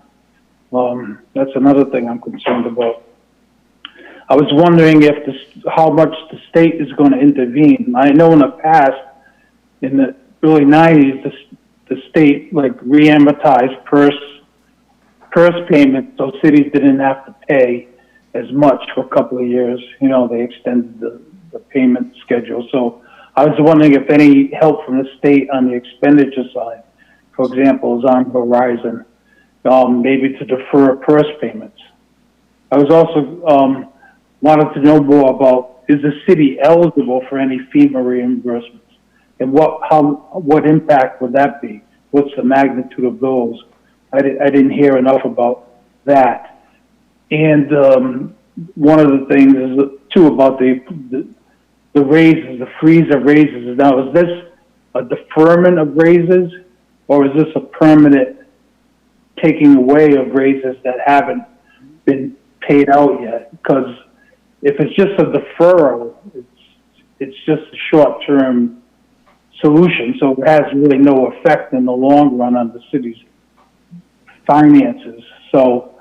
That's another thing I'm concerned about. I was wondering if how much the state is going to intervene. I know in the past, in the early 90s, the state re-amortized purse payments, so cities didn't have to pay as much for a couple of years. You know, they extended the payment schedule. So I was wondering if any help from the state on the expenditure side, for example, is on the horizon, maybe to defer purse payments. I was also wanted to know more about, is the city eligible for any FEMA reimbursements? And what impact would that be? What's the magnitude of those? I didn't hear enough about that. And one of the things is too about the raises, the freeze of raises. Now, is this a deferment of raises, or is this a permanent taking away of raises that haven't been paid out yet? Because if it's just a deferral, it's just a short-term solution, so it has really no effect in the long run on the city's finances. So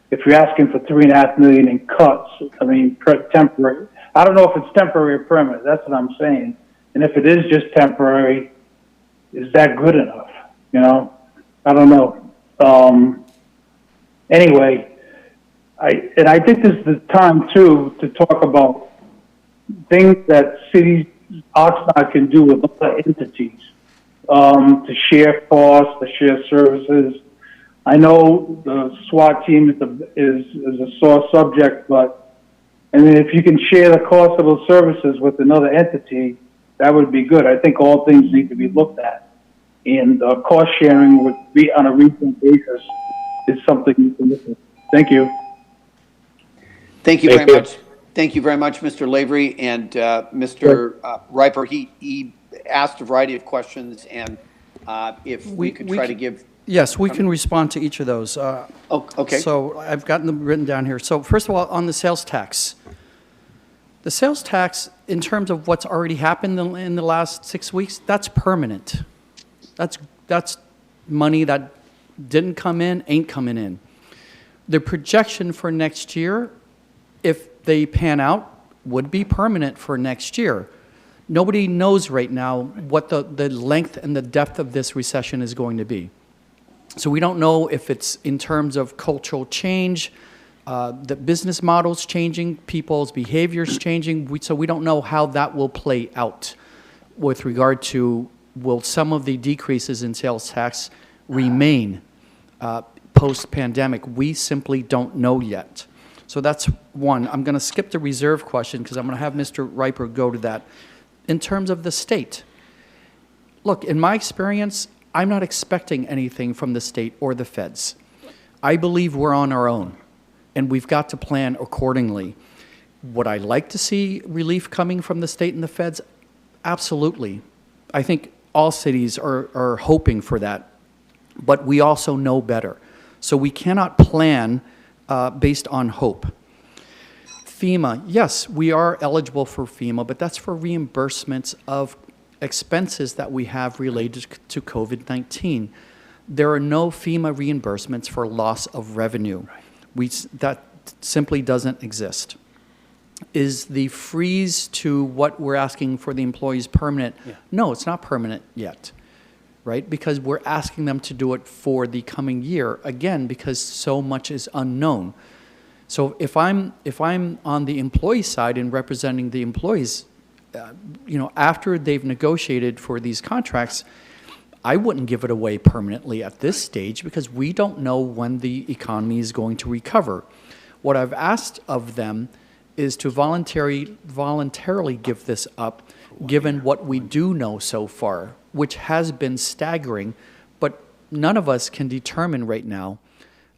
if you're asking for $3.5 million in cuts, I mean, temporary, I don't know if it's temporary or permanent. That's what I'm saying. And if it is just temporary, is that good enough? You know, I don't know. Anyway, I think this is the time too to talk about things that cities, Oxnard can do with other entities to share costs, to share services. I know the SWAT team is a sore subject, but I mean, if you can share the cost of those services with another entity, that would be good. I think all things need to be looked at, and cost sharing would be on a regional basis is something you can look at. Thank you. Thank you very much. Thank you very much, Mr. Lavery. And Mr. Riper, he asked a variety of questions, and if we could try to give... Yes, we can respond to each of those. okay. So I've gotten them written down here. So first of all, on the sales tax. The sales tax, in terms of what's already happened in the last 6 weeks, that's permanent. That's money that didn't come in, ain't coming in. The projection for next year, if they pan out, would be permanent for next year. Nobody knows right now what the length and the depth of this recession is going to be. So we don't know if it's in terms of cultural change, the business models changing, people's behaviors changing. So we don't know how that will play out with regard to, will some of the decreases in sales tax remain post-pandemic. We simply don't know yet. So that's one. I'm going to skip the reserve question because I'm going to have Mr. Riper go to that. In terms of the state, look, in my experience, I'm not expecting anything from the state or the feds. I believe we're on our own, and we've got to plan accordingly. Would I like to see relief coming from the state and the feds? Absolutely. I think all cities are hoping for that, but we also know better. So we cannot plan based on hope. FEMA, yes, we are eligible for FEMA, but that's for reimbursements of expenses that we have related to COVID-19. There are no FEMA reimbursements for loss of revenue. That simply doesn't exist. Is the freeze to what we're asking for the employees permanent? Yeah. No, it's not permanent yet, right? Because we're asking them to do it for the coming year, again, because so much is unknown. So if I'm on the employee side and representing the employees, after they've negotiated for these contracts, I wouldn't give it away permanently at this stage because we don't know when the economy is going to recover. What I've asked of them is to voluntarily give this up, given what we do know so far, which has been staggering, but none of us can determine right now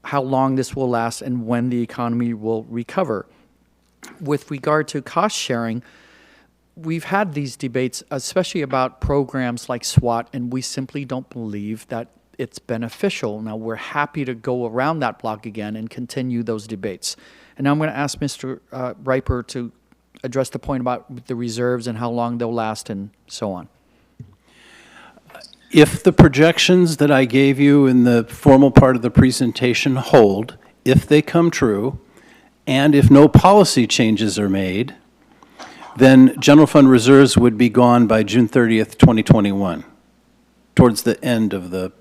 how long this will last and when the economy will recover. With regard to cost sharing, we've had these debates, especially about programs like SWAT, and we simply don't believe that it's beneficial. Now, we're happy to go around that block again and continue those debates. And now I'm going to ask Mr. Riper to address the point about the reserves and how long they'll last and so on. If the projections that I gave you in the formal part of the presentation hold, if they come true, and if no policy changes are made, then general fund reserves would be gone by June 30th, 2021, towards the end of the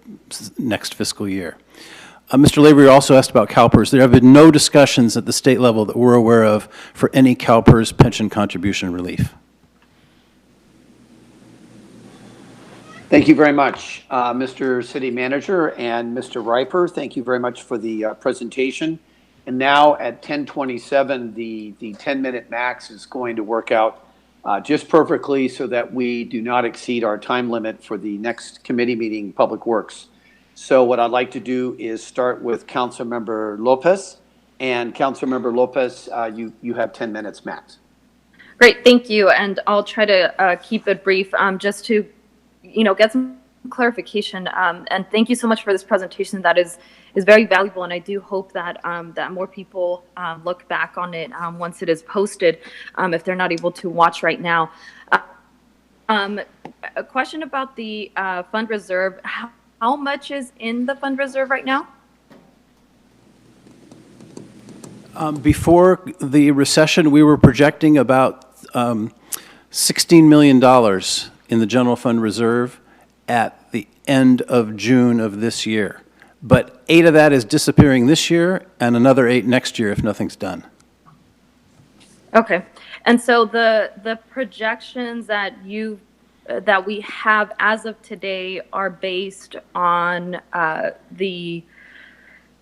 next fiscal year. Mr. Lavery also asked about CalPERS. There have been no discussions at the state level that we're aware of for any CalPERS pension contribution relief. Thank you very much, Mr. City Manager and Mr. Riper. Thank you very much for the presentation. And now at 10:27, the 10-minute max is going to work out just perfectly so that we do not exceed our time limit for the next committee meeting, Public Works. So what I'd like to do is start with Councilmember Lopez. And Councilmember Lopez, you have 10 minutes max. Great, thank you. And I'll try to keep it brief just to get some clarification. And thank you so much for this presentation. That is very valuable, and I do hope that that more people look back on it once it is posted, if they're not able to watch right now. A question about the fund reserve. How much is in the fund reserve right now? Before the recession, we were projecting about $16 million in the general fund reserve at the end of June of this year. But 8 of that is disappearing this year and another 8 next year if nothing's done. Okay. And so the projections that we have as of today are based on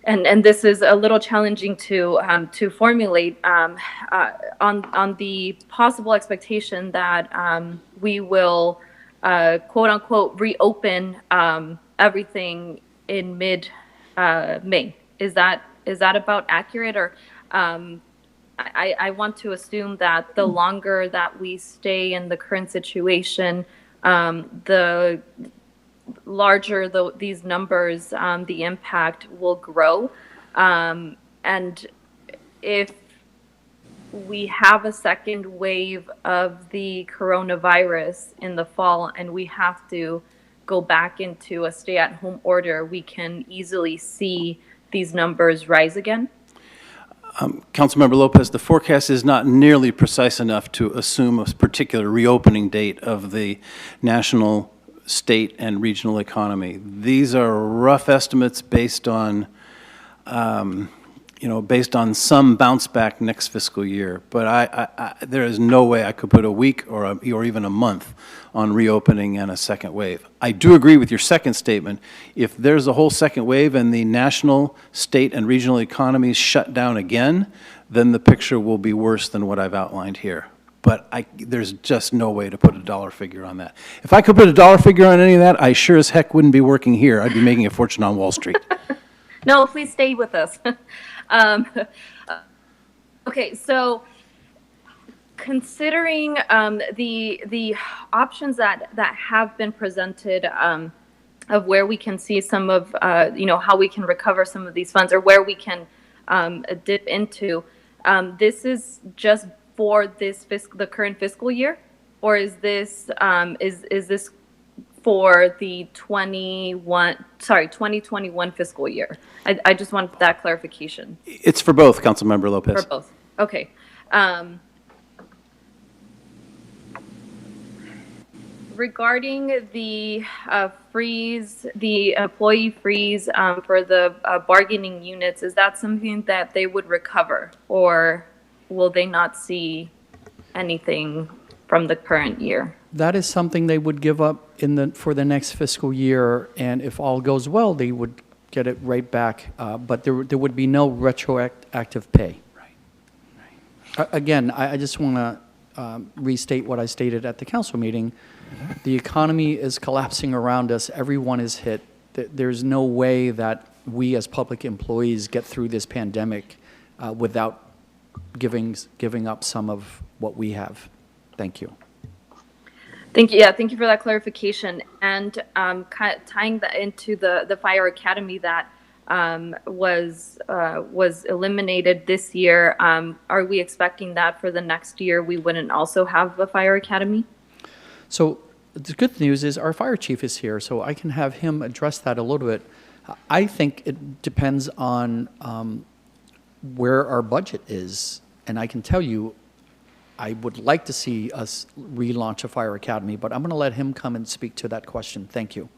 and this is a little challenging to formulate on the possible expectation that we will quote unquote reopen everything in mid-May. Is that about accurate? Or I want to assume that the longer that we stay in the current situation, the larger these numbers, the impact will grow. And if we have a second wave of the coronavirus in the fall and we have to go back into a stay-at-home order, we can easily see these numbers rise again? Councilmember Lopez, the forecast is not nearly precise enough to assume a particular reopening date of the national, state, and regional economy. These are rough estimates based on based on some bounce back next fiscal year. But there is no way I could put a week or even a month on reopening and a second wave. I do agree with your second statement. If there's a whole second wave and the national, state, and regional economies shut down again, then the picture will be worse than what I've outlined here. But there's just no way to put a dollar figure on that. If I could put a dollar figure on any of that, I sure as heck wouldn't be working here. I'd be making a fortune on Wall Street. No, please stay with us. Okay, so considering the options that have been presented of where we can see some of how we can recover some of these funds or where we can dip into, this is just for the current fiscal year, or is this is this for the 2021 fiscal year? I just want that clarification. It's for both, Councilmember Lopez. For both. Okay. Regarding the freeze, the employee freeze for the bargaining units, is that something that they would recover, or will they not see anything from the current year? That is something they would give up for the next fiscal year, and if all goes well, they would get it right back. But there would be no retroactive pay. Right. Again, I just want to restate what I stated at the council meeting. The economy is collapsing around us. Everyone is hit. There's no way that we as public employees get through this pandemic without giving up some of what we have. Thank you. Thank you. Yeah, thank you for that clarification. And tying that into the Fire Academy that was eliminated this year, are we expecting that for the next year we wouldn't also have a Fire Academy? So the good news is our fire chief is here, so I can have him address that a little bit. I think it depends on where our budget is, and I can tell you I would like to see us relaunch a Fire Academy, but I'm going to let him come and speak to that question. Thank you.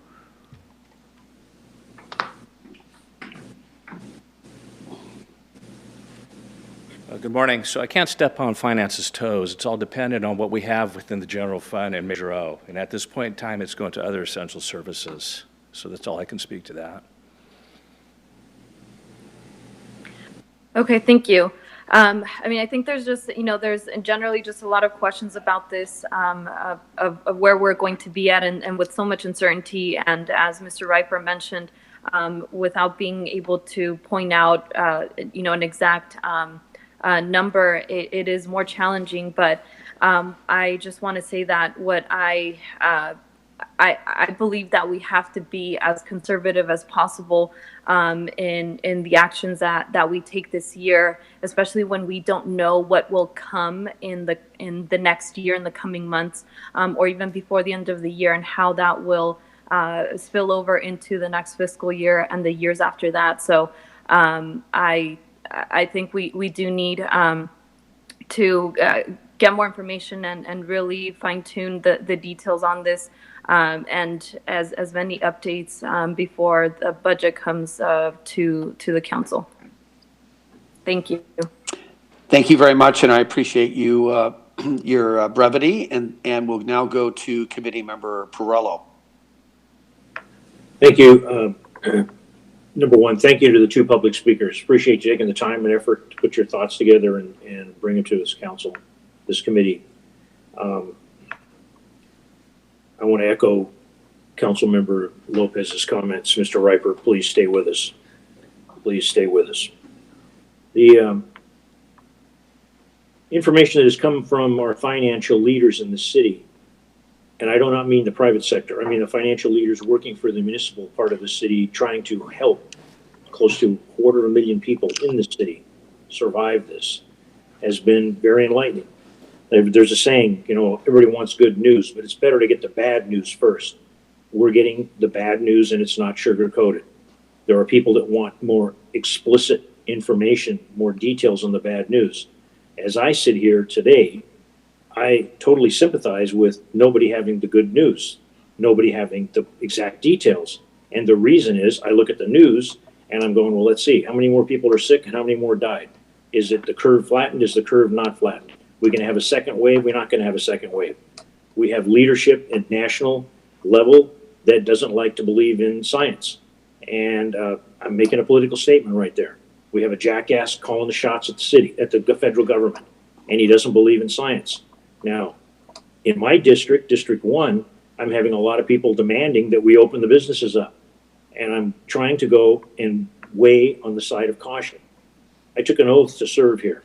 Good morning. So I can't step on finance's toes. It's all dependent on what we have within the general fund and Measure O. And at this point in time, it's going to other essential services. So that's all I can speak to that. Okay, thank you. I mean, I think there's just, there's generally just a lot of questions about this, of where we're going to be at, and with so much uncertainty. And as Mr. Riper mentioned, without being able to point out, an exact number, it is more challenging. But I just want to say that what I believe that we have to be as conservative as possible in the actions that we take this year, especially when we don't know what will come in the next year, in the coming months, or even before the end of the year, and how that will spill over into the next fiscal year and the years after that. So I think we do need to get more information and really fine tune the details on this. And as many updates before the budget comes to the council. Thank you. Thank you very much, and I appreciate you your brevity. And we'll now go to Committee Member Perrello. Thank you. Number one, thank you to the two public speakers. Appreciate you taking the time and effort to put your thoughts together and bring them to this council, this committee. I want to echo Councilmember Lopez's comments. Mr. Riper, please stay with us. Please stay with us. The information that has come from our financial leaders in the city, and I do not mean the private sector, I mean the financial leaders working for the municipal part of the city, trying to help close to 250,000 people in the city survive this, has been very enlightening. There's a saying, everybody wants good news, but it's better to get the bad news first. We're getting the bad news, and it's not sugar-coated. There are people that want more explicit information, more details on the bad news. As I sit here today, I totally sympathize with nobody having the good news, nobody having the exact details. And the reason is I look at the news And I'm going, well, let's see, how many more people are sick and how many more died? Is it the curve flattened? Is the curve not flattened? We're going to have a second wave. We're not going to have a second wave. We have leadership at national level that doesn't like to believe in science. And I'm making a political statement right there. We have a jackass calling the shots at the city, at the federal government, and he doesn't believe in science. Now, in my district, District 1, I'm having a lot of people demanding that we open the businesses up. And I'm trying to go and weigh on the side of caution. I took an oath to serve here.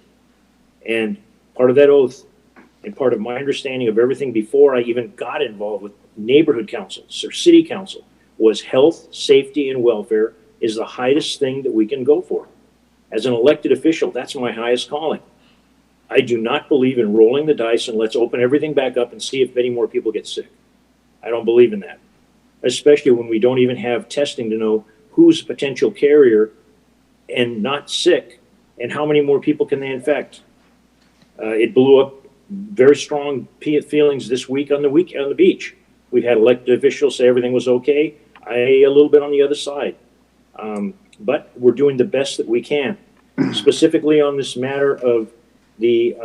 And part of that oath and part of my understanding of everything before I even got involved with neighborhood councils or city council was health, safety, and welfare is the highest thing that we can go for. As an elected official, that's my highest calling. I do not believe in rolling the dice and let's open everything back up and see if many more people get sick. I don't believe in that, especially when we don't even have testing to know who's a potential carrier and not sick and how many more people can they infect. It blew up very strong feelings this week on the beach. We've had elected officials say everything was okay. I a little bit on the other side. But we're doing the best that we can. Specifically on this matter of the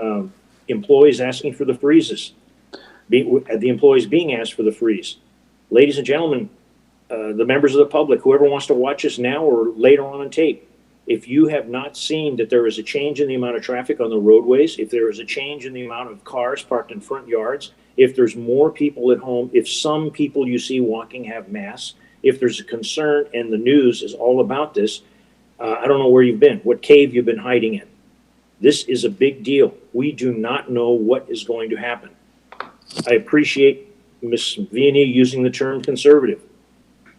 employees asking for the freezes, the employees being asked for the freeze. Ladies and gentlemen, the members of the public, whoever wants to watch us now or later on tape, if you have not seen that there is a change in the amount of traffic on the roadways, if there is a change in the amount of cars parked in front yards, if there's more people at home, if some people you see walking have masks, if there's a concern and the news is all about this, I don't know where you've been, what cave you've been hiding in. This is a big deal. We do not know what is going to happen. I appreciate Ms. Vianney using the term conservative.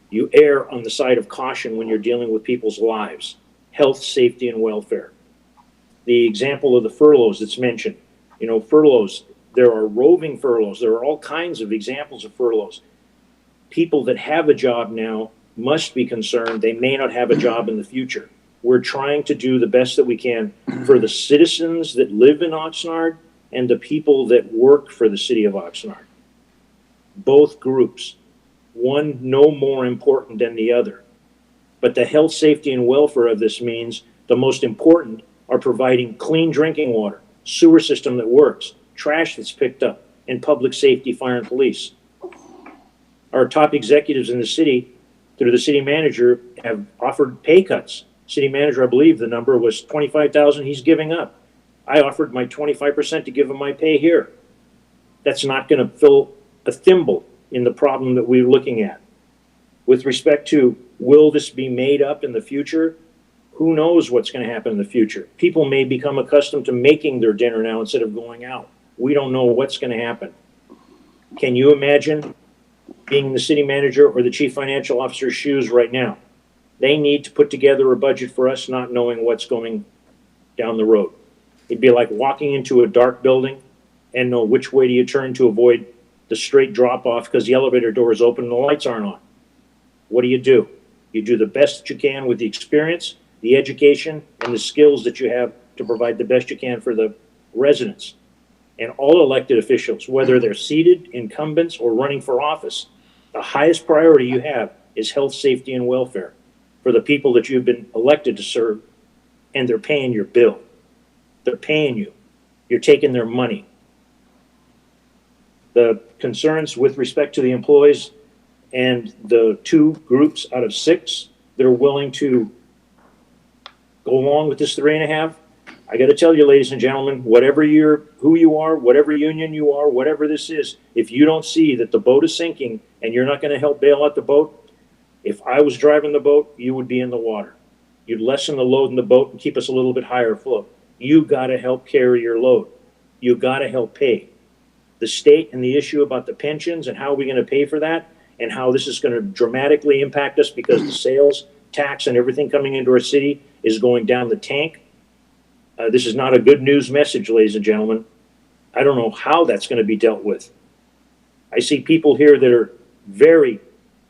You err on the side of caution when you're dealing with people's lives, health, safety, and welfare. The example of the furloughs that's mentioned, furloughs, there are roving furloughs. There are all kinds of examples of furloughs. People that have a job now must be concerned they may not have a job in the future. We're trying to do the best that we can for the citizens that live in Oxnard and the people that work for the city of Oxnard. Both groups, one no more important than the other. But the health, safety, and welfare of this means the most important are providing clean drinking water, sewer system that works, trash that's picked up, and public safety, fire, and police. Our top executives in the city, through the city manager, have offered pay cuts. City manager, I believe the number was $25,000 he's giving up. I offered my 25% to give him my pay here. That's not going to fill a thimble in the problem that we're looking at. With respect to, will this be made up in the future? Who knows what's going to happen in the future? People may become accustomed to making their dinner now instead of going out. We don't know what's going to happen. Can you imagine being the city manager or the chief financial officer's shoes right now? They need to put together a budget for us not knowing what's going down the road. It'd be like walking into a dark building and know which way do you turn to avoid the straight drop off because the elevator door is open and the lights aren't on. What do? You do the best that you can with the experience, the education, and the skills that you have to provide the best you can for the residents. And all elected officials, whether they're seated, incumbents, or running for office, the highest priority you have is health, safety, and welfare for the people that you've been elected to serve, and they're paying your bill. They're paying you. You're taking their money. The concerns with respect to the employees and the 2 groups out of 6 that are willing to go along with this 3.5, I got to tell you, ladies and gentlemen, who you are, whatever union you are, whatever this is, if you don't see that the boat is sinking and you're not going to help bail out the boat, if I was driving the boat, you would be in the water. You'd lessen the load in the boat and keep us a little bit higher afloat. You got to help carry your load. You got to help pay. The state and the issue about the pensions and how are we going to pay for that and how this is going to dramatically impact us because the sales tax and everything coming into our city is going down the tank. This is not a good news message, ladies and gentlemen. I don't know how that's going to be dealt with. I see people here that are very,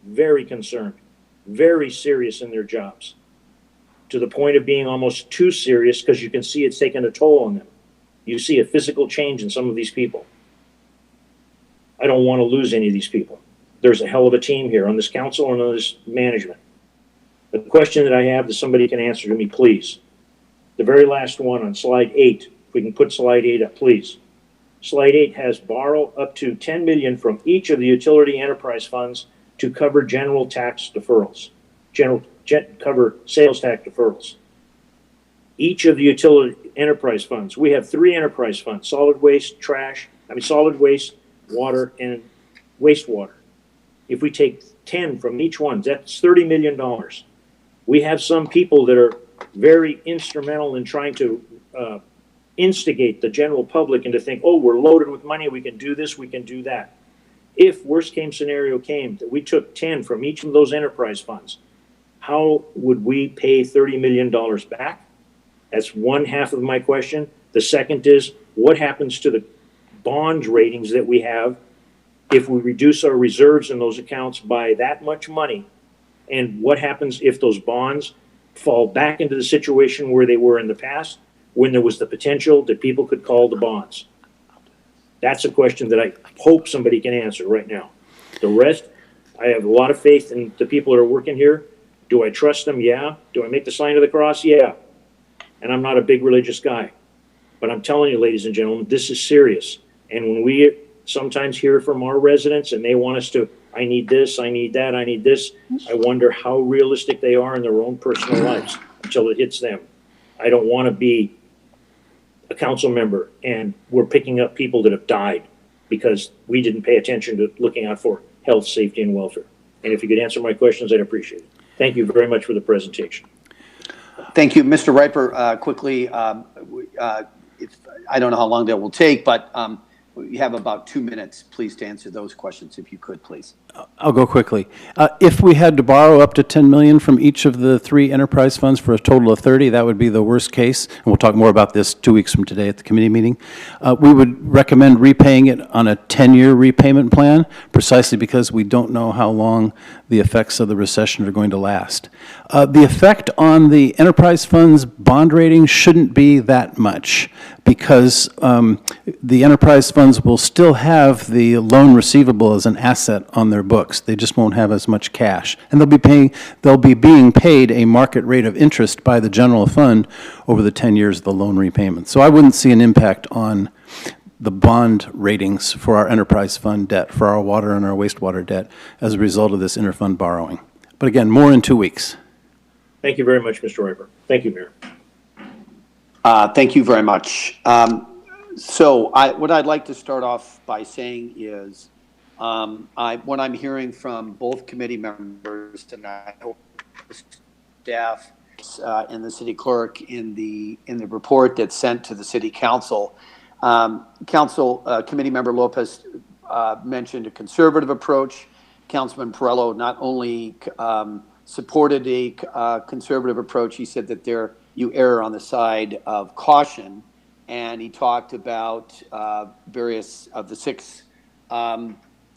very concerned, very serious in their jobs, to the point of being almost too serious because you can see it's taking a toll on them. You see a physical change in some of these people. I don't want to lose any of these people. There's a hell of a team here on this council and on this management. The question that I have that somebody can answer to me, please. The very last one on slide 8. If we can put slide 8 up, please. Slide 8 has borrow up to 10 million from each of the utility enterprise funds to cover general tax deferrals, cover sales tax deferrals. Each of the utility enterprise funds, we have 3 enterprise funds: solid waste, solid waste, water, and wastewater. If we take 10 from each one, that's $30 million. We have some people that are very instrumental in trying to instigate the general public into think, oh, we're loaded with money, we can do this, we can do that. If worst case scenario came that we took 10 from each of those enterprise funds, how would we pay $30 million back? That's one half of my question. The second is, what happens to the bond ratings that we have if we reduce our reserves in those accounts by that much money? And what happens if those bonds fall back into the situation where they were in the past, when there was the potential that people could call the bonds? That's a question that I hope somebody can answer right now. The rest, I have a lot of faith in the people that are working here. Do I trust them? Yeah. Do I make the sign of the cross? Yeah. And I'm not a big religious guy. But I'm telling you, ladies and gentlemen, this is serious. And when we sometimes hear from our residents and they want us to, I need this, I need that, I need this, I wonder how realistic they are in their own personal lives until it hits them. I don't want to be a council member and we're picking up people that have died because we didn't pay attention to looking out for health, safety, and welfare. And if you could answer my questions, I'd appreciate it. Thank you very much for the presentation. Thank you. Mr. Riper, quickly, I don't know how long that will take, but we have about 2 minutes, please, to answer those questions, if you could, please. I'll go quickly. If we had to borrow up to 10 million from each of the 3 enterprise funds for a total of 30, that would be the worst case. And we'll talk more about this 2 weeks from today at the committee meeting. We would recommend repaying it on a 10-year repayment plan, precisely because we don't know how long the effects of the recession are going to last. The effect on the enterprise funds bond rating shouldn't be that much, because the enterprise funds will still have the loan receivable as an asset on their books. They just won't have as much cash. And they'll be being paid a market rate of interest by the general fund over the 10 years of the loan repayment. So I wouldn't see an impact on the bond ratings for our enterprise fund debt, for our water and our wastewater debt, as a result of this interfund borrowing. But again, more in 2 weeks. Thank you very much, Mr. Riper. Thank you, Mayor. Thank you very much. So what I'd like to start off by saying is what I'm hearing from both committee members tonight, staff and the city clerk in the report that's sent to the city council. Committee member Lopez mentioned a conservative approach. Councilman Perrello not only supported a conservative approach, he said that you err on the side of caution, and he talked about various of the 6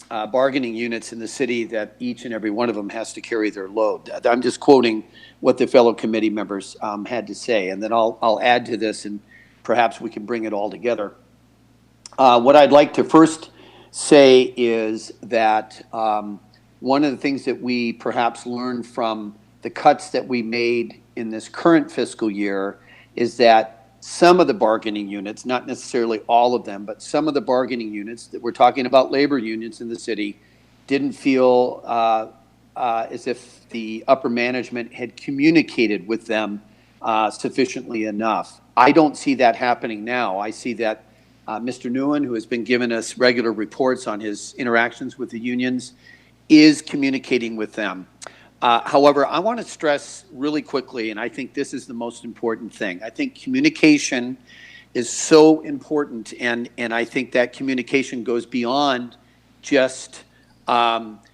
bargaining units in the city that each and every one of them has to carry their load. I'm just quoting what the fellow committee members had to say, and then I'll add to this, and perhaps we can bring it all together. What I'd like to first say is that one of the things that we perhaps learned from the cuts that we made in this current fiscal year is that some of the bargaining units, not necessarily all of them, but some of the bargaining units that we're talking about, labor unions in the city, didn't feel as if the upper management had communicated with them sufficiently enough. I don't see that happening now. I see that Mr. Nguyen, who has been giving us regular reports on his interactions with the unions, is communicating with them. However, I want to stress really quickly, and I think this is the most important thing. I think communication is so important, and I think that communication goes beyond just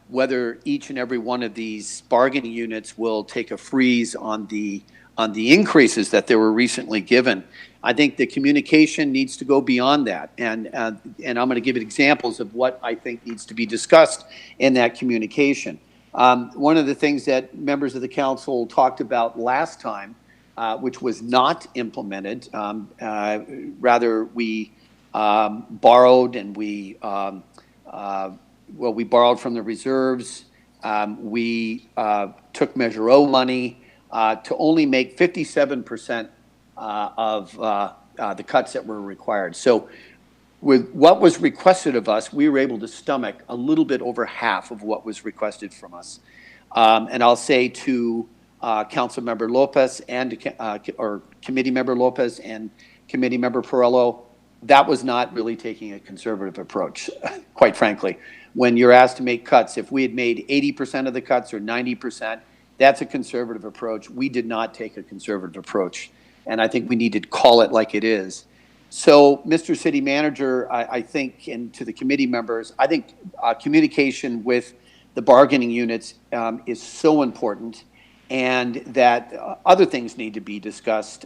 whether each and every one of these bargaining units will take a freeze on the increases that they were recently given. I think the communication needs to go beyond that, and I'm going to give examples of what I think needs to be discussed in that communication. One of the things that members of the council talked about last time, which was not implemented, rather we borrowed and we borrowed from the reserves. We took Measure O money to only make 57% of the cuts that were required. So with what was requested of us, we were able to stomach a little bit over half of what was requested from us. And I'll say to Councilmember Lopez and or Committee Member Lopez and Committee Member Perrello, that was not really taking a conservative approach, quite frankly. When you're asked to make cuts, if we had made 80% of the cuts or 90%, that's a conservative approach. We did not take a conservative approach, and I think we need to call it like it is. So, Mr. City Manager, I think, and to the committee members, I think communication with the bargaining units is so important, and that other things need to be discussed,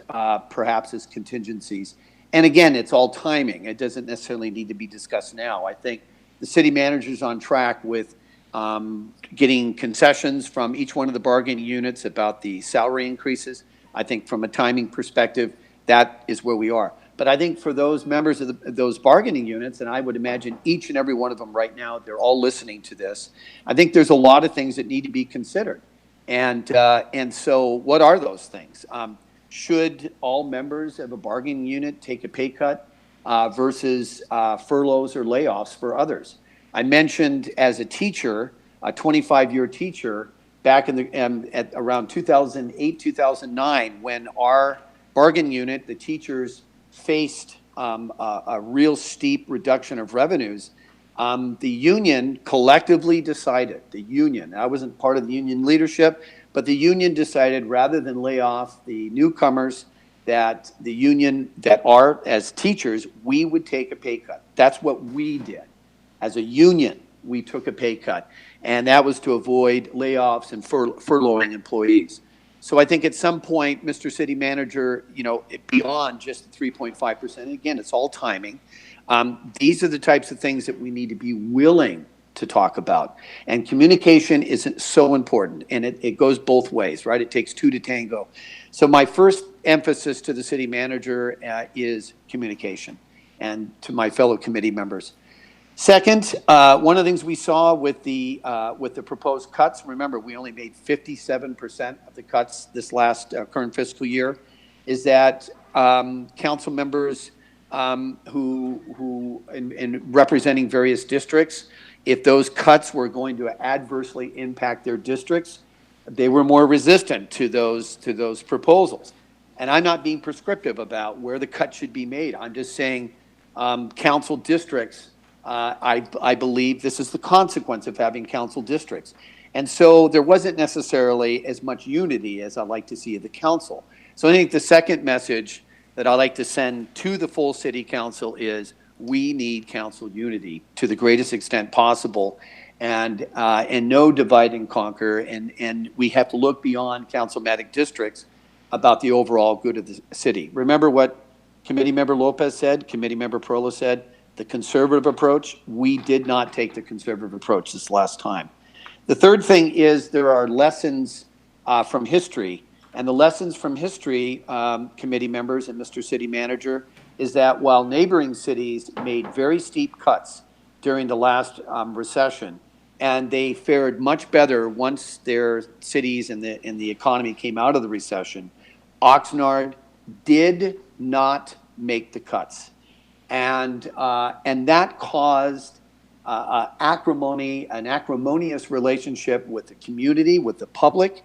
perhaps as contingencies. And again, it's all timing. It doesn't necessarily need to be discussed now. I think the city manager's on track with getting concessions from each one of the bargaining units about the salary increases. I think from a timing perspective, that is where we are. But I think for those members of those bargaining units, and I would imagine each and every one of them right now, they're all listening to this. I think there's a lot of things that need to be considered. And so what are those things? Should all members of a bargaining unit take a pay cut versus furloughs or layoffs for others? I mentioned as a teacher, a 25-year teacher, back in the at around 2008, 2009, when our bargaining unit, the teachers, faced a real steep reduction of revenues, the union collectively decided, I wasn't part of the union leadership, but the union decided rather than lay off the newcomers, that the union that are, as teachers, we would take a pay cut. That's what we did. As a union, we took a pay cut, and that was to avoid layoffs and furloughing employees. So I think at some point, Mr. City Manager, beyond just the 3.5%, again, it's all timing. These are the types of things that we need to be willing to talk about. And communication is so important, and it goes both ways, right? It takes two to tango. So my first emphasis to the city manager is communication, and to my fellow committee members. Second, one of the things we saw with the proposed cuts, remember, we only made 57% of the cuts this last current fiscal year, is that council members who in representing various districts, if those cuts were going to adversely impact their districts, they were more resistant to those proposals. And I'm not being prescriptive about where the cut should be made. I'm just saying council districts, I believe this is the consequence of having council districts. And so there wasn't necessarily as much unity as I'd like to see at the council. So I think the second message that I'd like to send to the full city council is we need council unity to the greatest extent possible, and no divide and conquer. And we have to look beyond councilmatic districts about the overall good of the city. Remember what Committee Member Lopez said, Committee Member Perrello said, the conservative approach. We did not take the conservative approach this last time. The third thing is there are lessons from history. And the lessons from history, committee members and Mr. City Manager, is that while neighboring cities made very steep cuts during the last recession, and they fared much better once their cities and the economy came out of the recession, Oxnard did not make the cuts. And that caused an acrimonious relationship with the community, with the public,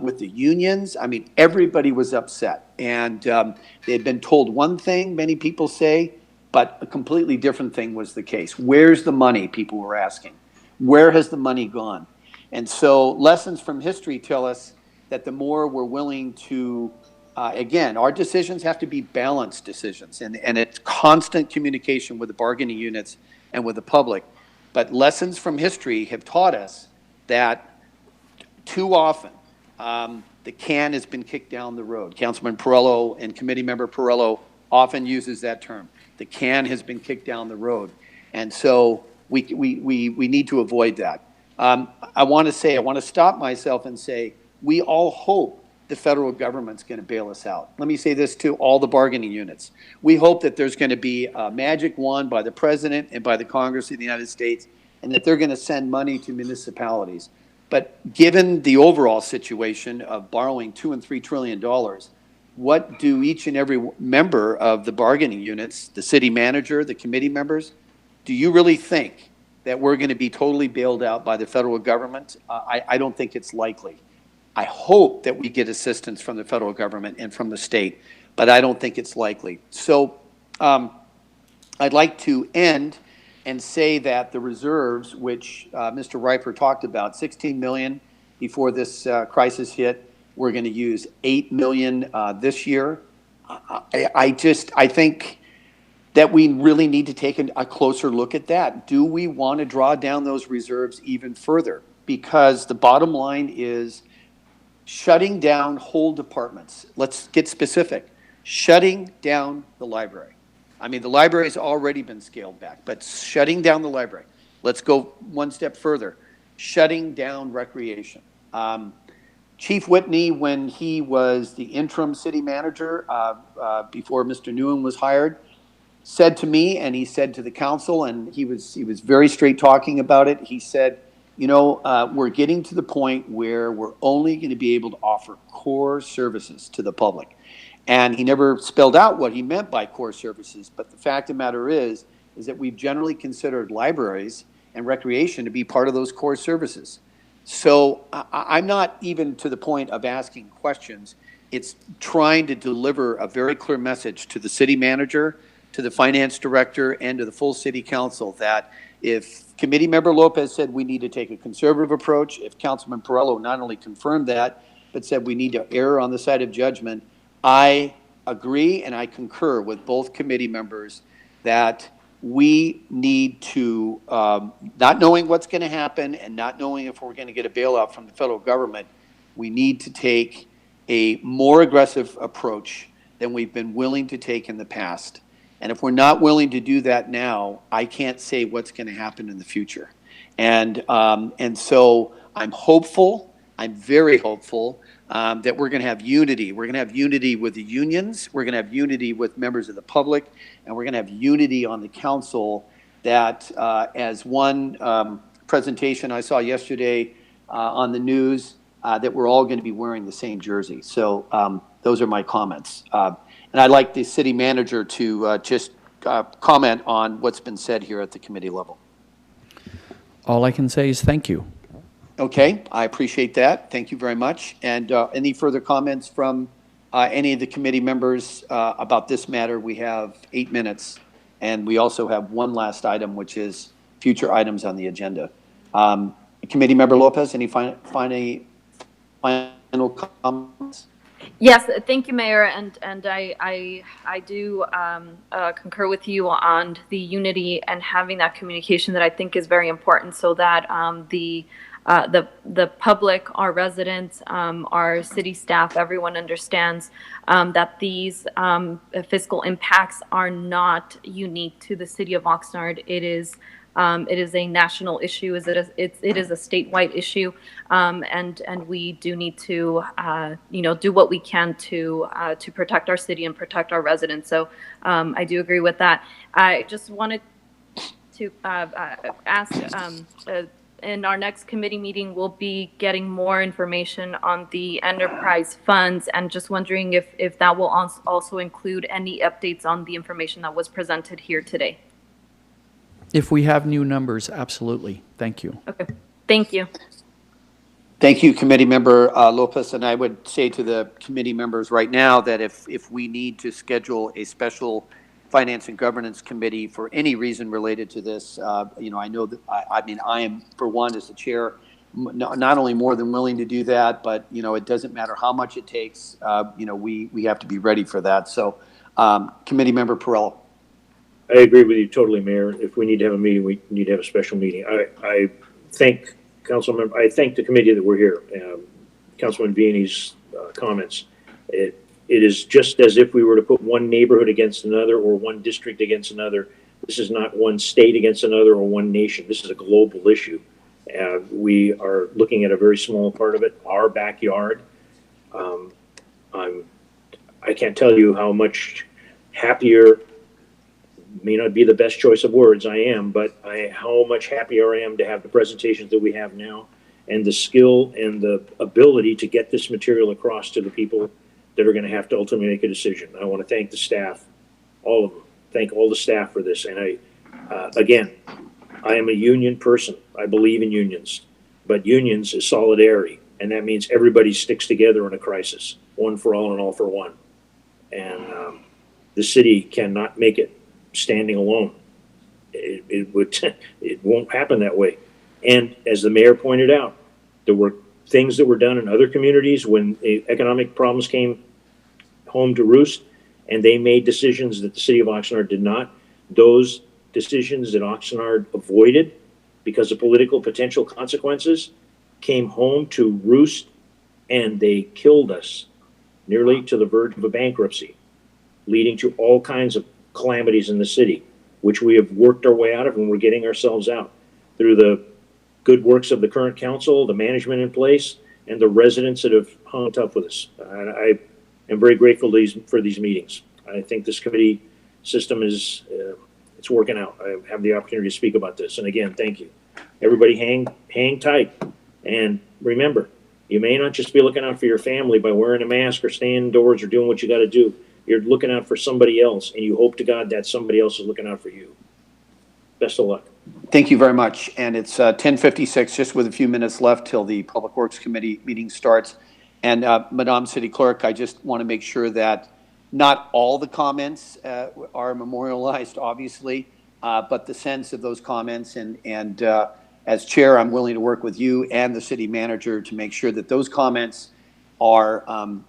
with the unions. I mean, everybody was upset. And they had been told one thing, many people say, but a completely different thing was the case. Where's the money, people were asking. Where has the money gone? And so lessons from history tell us that the more we're willing to again, our decisions have to be balanced decisions, and it's constant communication with the bargaining units and with the public. But lessons from history have taught us that too often the can has been kicked down the road. Councilman Perrello and Committee Member Perrello often uses that term. The can has been kicked down the road. And so we need to avoid that. I want to stop myself and say, we all hope the federal government's going to bail us out. Let me say this to all the bargaining units. We hope that there's going to be a magic wand by the President and by the Congress of the United States, and that they're going to send money to municipalities. But given the overall situation of borrowing $2 and $3 trillion, what do each and every member of the bargaining units, the city manager, the committee members, do you really think that we're going to be totally bailed out by the federal government? I don't think it's likely. I hope that we get assistance from the federal government and from the state, but I don't think it's likely. So I'd like to end and say that the reserves, which Mr. Riper talked about, 16 million before this crisis hit, we're going to use 8 million this year. I think that we really need to take a closer look at that. Do we want to draw down those reserves even further? Because the bottom line is shutting down whole departments. Let's get specific. Shutting down the library. I mean, the library's already been scaled back, but shutting down the library. Let's go one step further. Shutting down recreation. Chief Whitney, when he was the interim city manager before Mr. Nguyen was hired, said to me, and he said to the council, and he was very straight talking about it. He said, you know, we're getting to the point where we're only going to be able to offer core services to the public. And he never spelled out what he meant by core services, but the fact of the matter is that we've generally considered libraries and recreation to be part of those core services. So I'm not even to the point of asking questions. It's trying to deliver a very clear message to the city manager, to the finance director, and to the full city council that if Committee Member Lopez said we need to take a conservative approach, if Councilman Perrello not only confirmed that, but said we need to err on the side of judgment, I agree and I concur with both committee members that we need to, not knowing what's going to happen and not knowing if we're going to get a bailout from the federal government, we need to take a more aggressive approach than we've been willing to take in the past. And if we're not willing to do that now, I can't say what's going to happen in the future. And so I'm hopeful, I'm very hopeful, that we're going to have unity. We're going to have unity with the unions. We're going to have unity with members of the public. And we're going to have unity on the council that, as one presentation I saw yesterday on the news, that we're all going to be wearing the same jersey. So those are my comments. And I'd like the city manager to just comment on what's been said here at the committee level. All I can say is thank you. Okay, I appreciate that. Thank you very much. And any further comments from any of the committee members about this matter? We have 8 minutes, and we also have one last item, which is future items on the agenda. Committee Member Lopez, any final comments? Yes, thank you, Mayor, and I do concur with you on the unity and having that communication that I think is very important, so that the public, our residents, our city staff, everyone understands that these fiscal impacts are not unique to the city of Oxnard. It is a national issue. It is a statewide issue, and we do need to do what we can to protect our city and protect our residents. So I do agree with that. I just wanted to ask. In our next committee meeting, we'll be getting more information on the enterprise funds, and just wondering if that will also include any updates on the information that was presented here today. If we have new numbers, absolutely. Thank you. Okay, thank you. Thank you, Committee Member Lopez. And I would say to the committee members right now that if we need to schedule a special Finance and Governance Committee for any reason related to this, I know that, I am, for one, as the chair, not only more than willing to do that, but, it doesn't matter how much it takes, we have to be ready for that. So, Committee Member Perrello. I agree with you totally, Mayor. If we need to have a meeting, we need to have a special meeting. I thank Councilmember, I thank the committee that we're here. Councilman Vianney's comments. It is just as if we were to put one neighborhood against another or one district against another. This is not one state against another or one nation. This is a global issue. We are looking at a very small part of it, our backyard. I can't tell you how much happier, may not be the best choice of words I am, but how much happier I am to have the presentations that we have now and the skill and the ability to get this material across to the people that are going to have to ultimately make a decision. I want to thank the staff, all of them, thank all the staff for this. And again, I am a union person. I believe in unions, but unions is solidarity. And that means everybody sticks together in a crisis, one for all and all for one. And the city cannot make it standing alone. It won't happen that way. And as the mayor pointed out, there were things that were done in other communities when the economic problems came home to roost, and they made decisions that the city of Oxnard did not. Those decisions that Oxnard avoided because of political potential consequences came home to roost, and they killed us nearly to the verge of a bankruptcy, leading to all kinds of calamities in the city, which we have worked our way out of, and we're getting ourselves out through the good works of the current council, the management in place, and the residents that have hung tough with us. And I am very grateful for these meetings. I think this committee system is, it's working out. I have the opportunity to speak about this. And again, thank you. Everybody hang tight. And remember, you may not just be looking out for your family by wearing a mask or staying indoors or doing what you got to do. You're looking out for somebody else, and you hope to God that somebody else is looking out for you. Best of luck. Thank you very much. And it's 10:56, just with a few minutes left till the Public Works Committee meeting starts. And Madam City Clerk, I just want to make sure that not all the comments are memorialized, obviously, but the sense of those comments. And as chair, I'm willing to work with you and the city manager to make sure that those comments are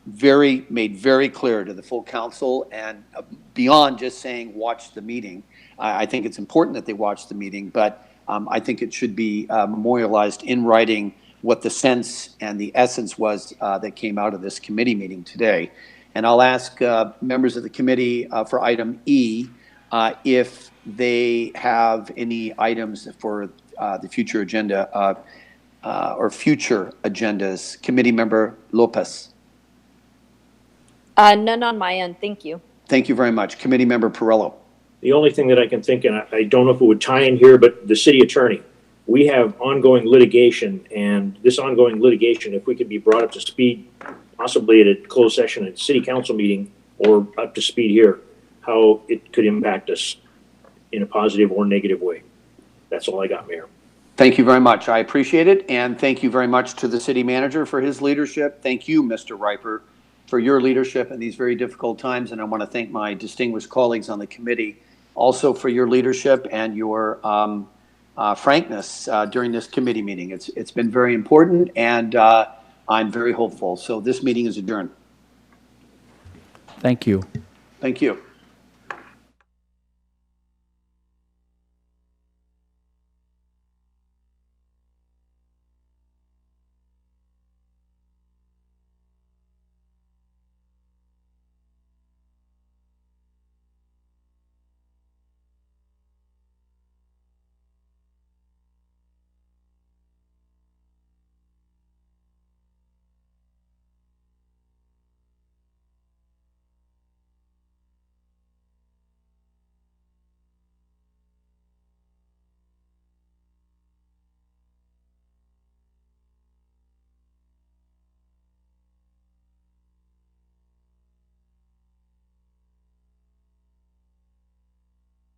made very clear to the full council, and beyond just saying watch the meeting. I think it's important that they watch the meeting, but I think it should be memorialized in writing what the sense and the essence was that came out of this committee meeting today. And I'll ask members of the committee for item E if they have any items for the future agenda or future agendas. Committee Member Lopez. None on my end, thank you. Thank you very much. Committee Member Perillo. The only thing that I can think, and I don't know if it would tie in here, but the city attorney, we have ongoing litigation, and this ongoing litigation, if we could be brought up to speed, possibly at a closed session at a city council meeting or up to speed here, how it could impact us in a positive or negative way. That's all I got, Mayor. Thank you very much. I appreciate it. And thank you very much to the city manager for his leadership. Thank you, Mr. Riper, for your leadership in these very difficult times. And I want to thank my distinguished colleagues on the committee also for your leadership and your frankness during this committee meeting. It's been very important, and I'm very hopeful. So this meeting is adjourned. Thank you. Thank you.